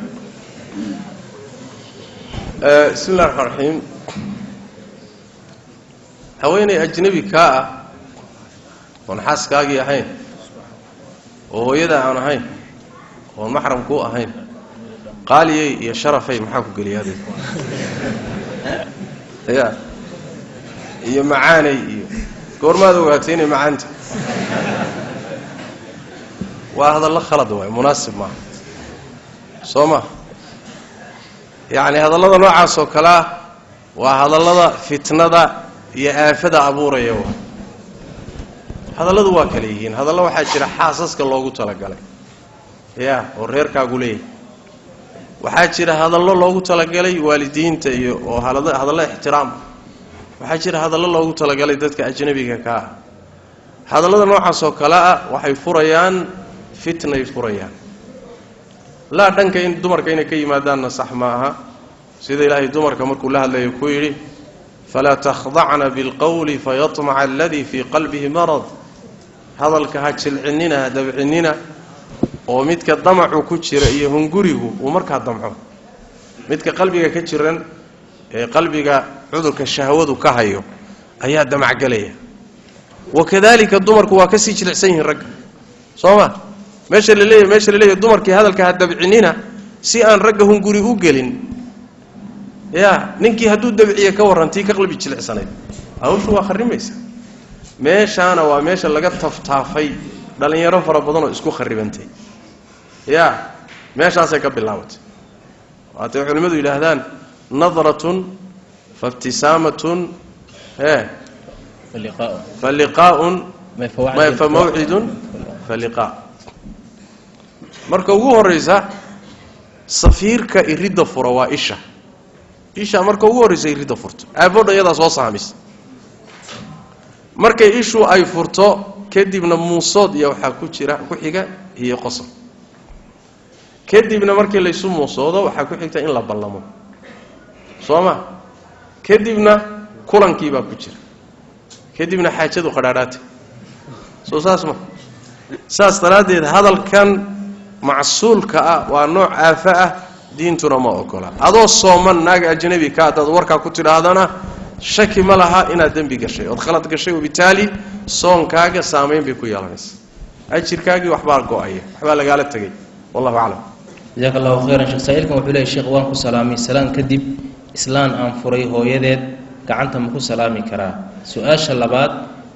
بسم الله الرحمن الرحيم haweeney ajnabi ka ah oo xaaskaaga ahayn oo hooyada aan ahayn oo maxram ku ahayn qaaliyay iyo sharafay maxaa ku galiyaaday ya iyo macaanay iyo goormaad ogaatay inay macaanta waa hadal khalad way munaasib ma sooma yaani hadallada noocaas oo kala waa hadallada fitnada يا آفدا أبو ريو هذا الله دوا كليهين هذا الله واحد شرح حاسس كالله تلا قاله يا ورير كاقولي واحد شرح هذا الله تلا قاله والدين تيو وهذا الله احترام واحد شرح هذا الله تلا قاله دتك أجنبي كا هذا الله نوع سوكلاء وحي فريان فتنة فريان لا دنك إن دمر كين كي ما دان صح معها سيد إلهي دمر كمرك الله اللي يكويري فلا تخضعن بالقول فيطمع الذي في قلبه مرض هذا الكهاتش العنينة هذا العنينة ومتك الضمع كتشر يهنجره ومرك الضمع متك قلبك كتشرن قلبك عذرك الشهوات وكهيو أيها الدمع قليه وكذلك الضمر كواكسي جلسين الرجل صوما ماشي اللي الضمر كهذا الكهدب عنينة سيان رجهم جوري أوجلين يا ننكي هدود دبعية كورنتي كقلبي جلسانين أو شو آخر ميسا ماشي أنا وماشي اللي قد تفتافي دلني يرفع ربنا اسكو خربنتي يا ماشي أنا سيكب اللامت وأتبع علماء إلى هذان نظرة فابتسامة فاللقاء ما فموعد فاللقاء مركوه الرئيسة صفيرك يريد فروا إيشا مركوه الرئيسة يريد فرط أبدا يدا صوص عميس مركي إيشو أي فرطو كدي من موصاد يوحى كوشيرا كوحيقا هي قصر كدي من مركي اللي يسمى موصادا وحى كوحيقا إن لا بلمو صوما كدي من كولان كيبا كوشيرا كدي من حاجات وقرارات سوساس ما ساس تراديد هذا الكن معسول كأ ونوع آفة دين ترى ما أكله هذا الصومن ناقة أجنبي كات وركا كتير هذانا شك ما لها إن الدم بقشة ودخلت قشة وبالتالي صون كاجا سامين بيكو يالنس أجر كاجي وحبار قوية حبار قالت تجي والله أعلم جزاك الله خيرا شيخ سائلكم وحولي الشيخ وانكو سلامي سلام كدب إسلام أنفري هو يدد كعنت مكو سلامي كرا سؤال شلبات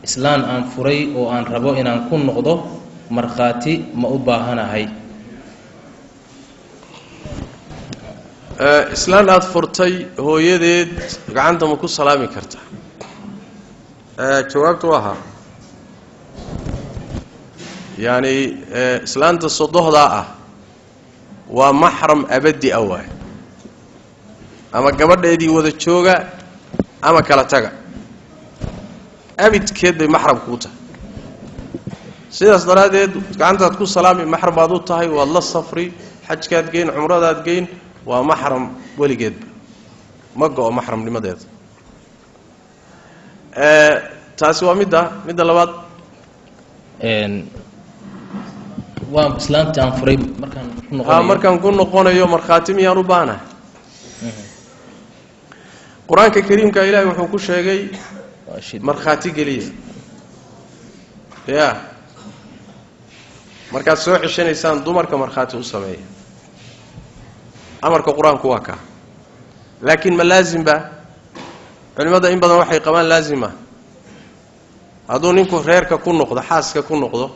إسلام أنفري أو أن ربو إن أنكون نقضه مرخاتي ما أباهنا هاي إسلام أدفرتي هو يدد كعنت مكو سلامي كرتا جوابت وها يعني إسلام تصدق ضاء ومحرم أبدي أول أما قبل يدي وذا تشوجا أما كلا تجا أبد كده محرم كوتا سيدا صدرات كأنت تكون سلامي محرم بعضو تهاي والله الصفري حج كات جين عمره ذات جين ومحرم ولي جد مجا محرم لماذا تاسوا مدة لبعض وإسلام تنفري مركان كن نقونا يوم مرخاتم يا ربانا القرآن الكريم كإلهي وحكو شيء مرخاتي قليل يا مركات سوء عشان إنسان دو مركا مرخاتي وسمعي أمرك القرآن كواكا لكن ما لازم با علماء إن بدنا وحي كمان لازمة هذول إنكو غيرك كون نقضة حاسك كون نقضة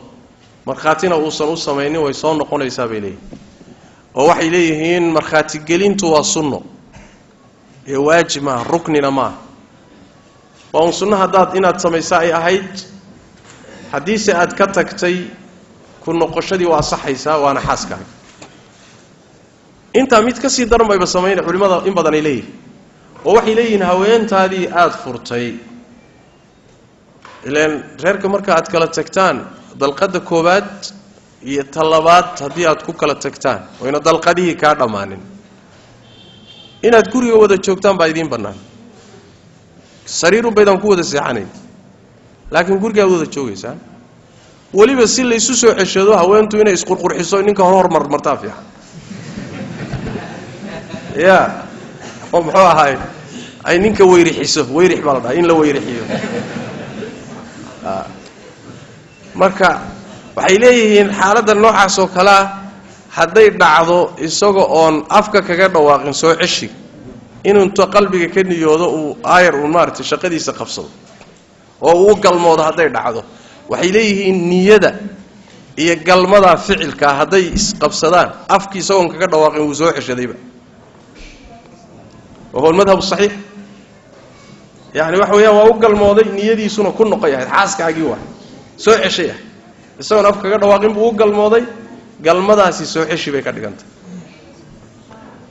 مرخاتينا وصلوا سمعيني ويصون نقونا يساب إليه ووحي إليهين مرخاتي قلين تواصلنا واجب ما ركننا ما وأنصنها دات إن تسميساء أهيد حديث أتكتكتي كن نقشدي وأصحيسا وأنا حاسك أنت متكسي درم أي بسمين علماء إن بدن إليه ووحي إليه هوين تالي فرتي لأن غيرك مركا أتكلتكتان دلقد كوبات يطلبات هدي أتكلتكتان وإن دلقده كادمانين inaad guriga wada joogtaan baa idin banaan sariir u baydan ku wada seexanayn laakiin guriga wada joogaysaa waliba si la isu soo xishado haweentu inay isqurqurxiso ninka hormar martaa fiican ya oo muxuu ahaay ay ninka weyrixiso weyrix baa la dhahay in la weyrixiyo marka waxay leeyihiin xaaladda noocaas oo kala hadday dhacdo isaga oon afka kaga dhawaaqin soo cishi inuu inta qalbiga ka niyoodo uu aayar uu maartay shaqadiisa qabsado oo uu galmoodo hadday dhacdo waxay leeyihiin niyada iyo galmada ficilka hadday isqabsadaan afkii isagoon kaga dhawaaqin uu soo cishadayba oo madhab sahih yani wax weeyaan waa u galmooday niyadiisuna ku noqoyahay xaaskaagii waa soo cishay isagoon afka kaga dhawaaqin buu u galmooday galmadaasi soo xishi bay ka dhigantay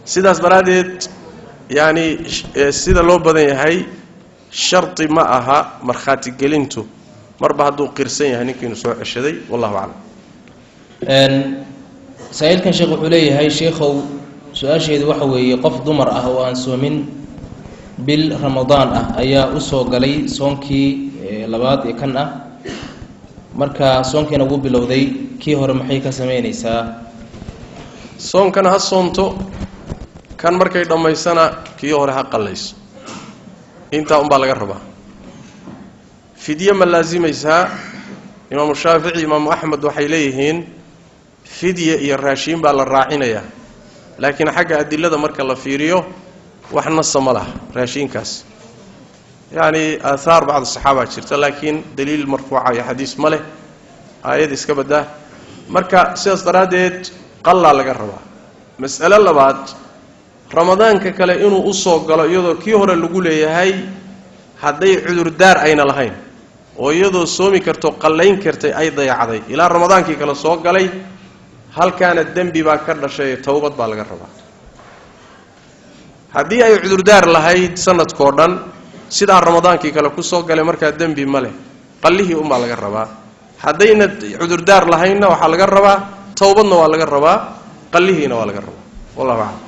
sidaas daraadeed yani sida loo badan yahay sharti ma aha marxaati gelintu marba haduu qirsan yahay ninkiinu soo xishaday wallahu a'lam saa'ilkan sheekhu wuxuu leeyahay sheekhow su-aasheedu waxa weeye qof dumar ah oo aan soomin bil ramadaan ah ayaa u soo galay soonkii labaad ee kan ah marka soonkiina wuu bilowday kii hore maxay ka sameynaysaa soonkana ha soonto kan markay dhammaysana kii hore ha qallayso intaa unbaa laga rabaa fidye ma laasimaysaa imaamu shaafici imaamu axmed waxay leeyihiin fidye iyo raashiin baa la raacinayaa laakiin xagga adilada marka la fiiriyo wax nasa ma laha raashiinkaas yacni aahaar bacd saxaabaa jirta laakiin daliil marfuuca iyo xadiis ma leh aayad iska baddaa marka sidaas daraaddeed qallaa laga rabaa mas'alo labaad ramadaanka kale inuu u soo galo iyadoo kii hore lagu leeyahay hadday cudurdaar ayna lahayn oo iyadoo soomi karto qallayn kartay ay dayacday ilaa ramadaankii kale soo galay halkaana dembi baa ka dhashay towbad baa laga rabaa haddii ay cudurdaar lahayd sanadkoo dhan sidaa ramadaankii kale ku soo galay markaa dembi ma leh qallihii unbaa laga rabaa haddayna cudurdaar lahaynna waxaa laga rabaa towbadna waa laga rabaa qallihiina waa laga rabaa wallahu aclam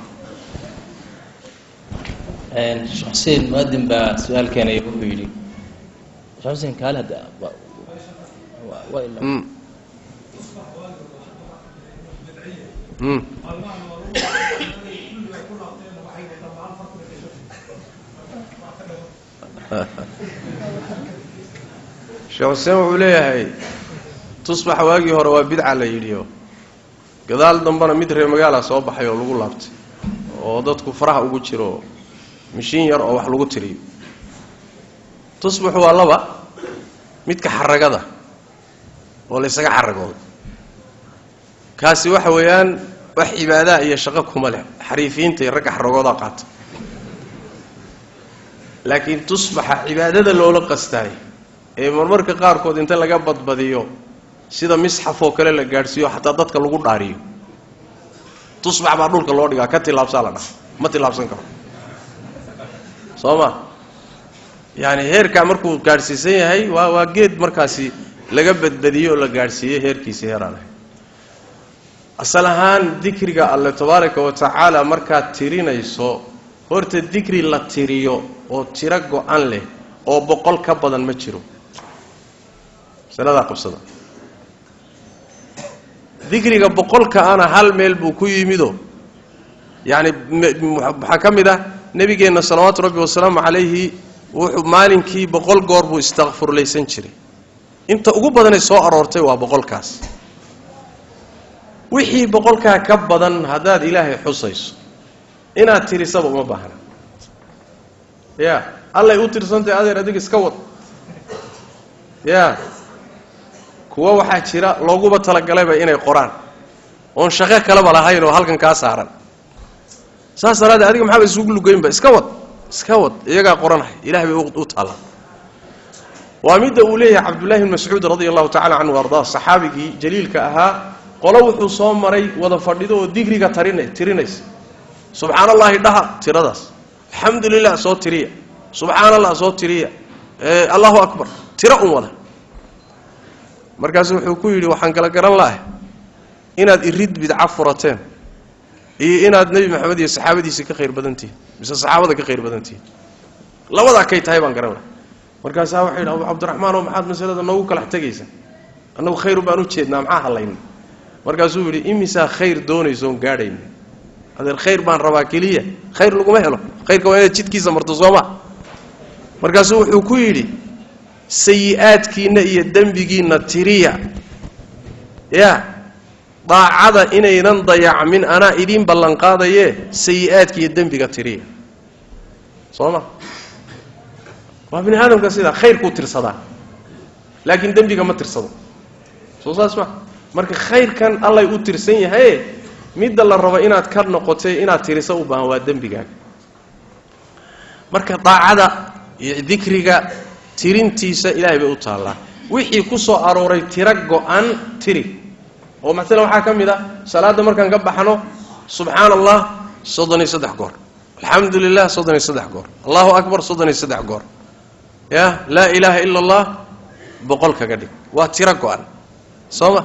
sheekh xuseen muadin baa su-aal keenaya wuxuu yidhi sheekh xuseen kaale hadda sheekh xuseen wuxuu leeyahay tusbax waagii hore waa bidca la yidhiyo gadaal dambana mid reer magaala soo baxay oo lagu laabtay oo dadku faraha ugu jiro mishiin yar oo wax lagu tiriyo tusbaxu waa laba midka xaragada oo la isaga xaragoodo kaasi waxa weeyaan wax cibaadaha iyo shaqo kuma leh xariifiinta iyo ragga xaragooda qaata laakiin tusbaxa cibaadada loola qastaay ee marmarka qaarkood inta laga badbadiyo sida misxaf oo kale la gaadhsiiyo xataa dadka lagu dhaariyo tusbax baa dhulka loo dhigaa ka tilaabsaa la dhaha ma tilaabsan karo soo ma yani heerkaa markuu gaadhsiisan yahay waa geed markaasi laga badbadiyo oo la gaadhsiiyey heerkiisa heeraan ahay asal ahaan dikriga alle tabaaraka wa tacaala markaad tirinayso horta dikri la tiriyo oo tiro go-an leh oo 100 ka badan ma jiro sanadaa qabsada dikriga 100ka ana hal meel buu ku yimido yani waxaa ka mid ah nabigeenna salawaatu rabbi wasalaamu calayhi wuxuu maalinkii 100 goor buu istakfurlaysan jiray inta ugu badanay soo aroortay waa 100kaas wixii 100kaa ka badan haddaad ilaahay xusayso inaad tirisaba uma baahna ya allay u tirsantay adeer adiga iska wad ya kuwa waxaa jira looguba talagalayba inay qoraan oon shaqo kaleba lahayn oo halkan kaa saaran saas daraaddeed adiga maxaaba isugu lugaynba iska wad iyagaa qoranahay ilahay bay u taala waa midda uu leeyahay cabdullahi bn mascuud radia allahu tacala canhu ardaa saxaabigii jaliilka ahaa qolo wuxuu soo maray wada fadhido oo digriga tirinaysa subxaan allahi dhaha tiradaas alxamdu lilah soo tiriya subxaan allah soo tiriya allahu akbar tiro un wada markaasu wuxuu ku yidhi waxaan kala garan lahay inaad irid bidca furateen iyo inaad nebi maxamed iyo saxaabadiisii ka khayr badan tihiin mise saxaabada ka khayr badan tihiin labadaa kay tahay baan garan lahay markaasaa waxay yidhi abu cabdiraxmaan oo maxaad masalada noogu kalax tegaysa annagu khayr baan u jeednaa maxaa hadlayna markaasuu yidhi imisaa khayr doonaysoon gaadhayna adeer khayr baan rabaa keliya khayr laguma helo khayrka waa inaad jidkiisa marto sooma markaasuu wuxuu ku yidhi sayi-aadkiinna iyo dembigiinna tiriya ya daacada inaynan dayacmin anaa idiin ballanqaadayee sayi-aadka iyo dembiga tiriya soo ma waa bini aadamka sidaa khayrkuu tirsadaa laakiin dembiga ma tirsado soo saas ma marka khayrkan allay u tirsan yahaye midda la rabo inaad ka noqotay inaad tirisa u baahan waa dembigaaga marka daacada iyo dikriga tirintiisa ilaahay bay u taallaa wixii ku soo arooray tiro go-an tiri oo maalan waxaa ka mid ah salaadda markaan ka baxno subxaana allah 33 goor alxamdu lilah 33 goor allahu akbar 33 goor ya laa ilaaha ila allah 100 kaga dhig waa tiro go-an soo ma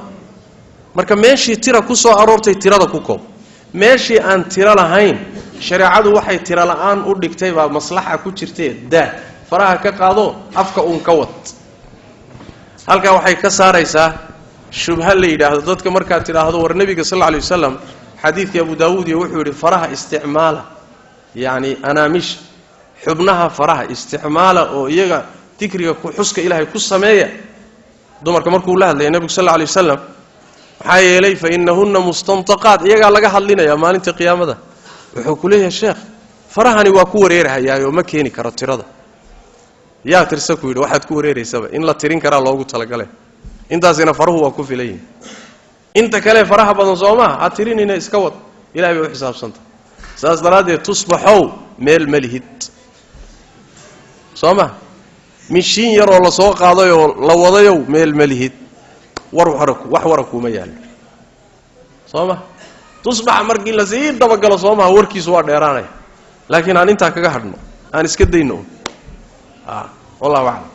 marka meeshii tira ku soo aroortay tirada ku koob meeshii aan tiro lahayn shariicadu waxay tiro la'aan u dhigtay baa maslaxa ku jirtay daa faraha ka qaado afka uun ka wad halkaa waxay ka saaraysaa shubha la yidhaahdo dadka markaad tidhaahdo war nebiga sal alla alay wasalam xadiidkii abu daawuud iyo wuxuu yidhi faraha isticmaala yacni anaamish xubnaha faraha isticmaala oo iyaga dikriga xuska ilaahay ku sameeya dumarka markuu la hadlaya nebigu sal alla alay wasalam maxaa yeelay fa innahunna mustantaqaat iyagaa laga hadlinayaa maalinta qiyaamada wuxuu ku leeyahay sheekh farahani waa ku wareerahayaayoo ma keeni karo tirada yaa tirsa ku yidhi waxaad ku wareeraysaba in la tirin karaa loogu talagale intaasina faruhu waa ku filan yihin inta kale faraha badan soo maha ha tirinina iska wad ilahay bay u xisaabsanta saas daraaddeed tusbaxow meel ma lihid soo maha mishiin yaroo la soo qaadayoo la wadayow meel ma lihid wax wara kuuma yaallo soo maha tusbaxa markii la sii dabagalo soo maha warkiisu waa dheeraanaya laakiin aan intaa kaga hadhno aan iska dayno wallahu aclam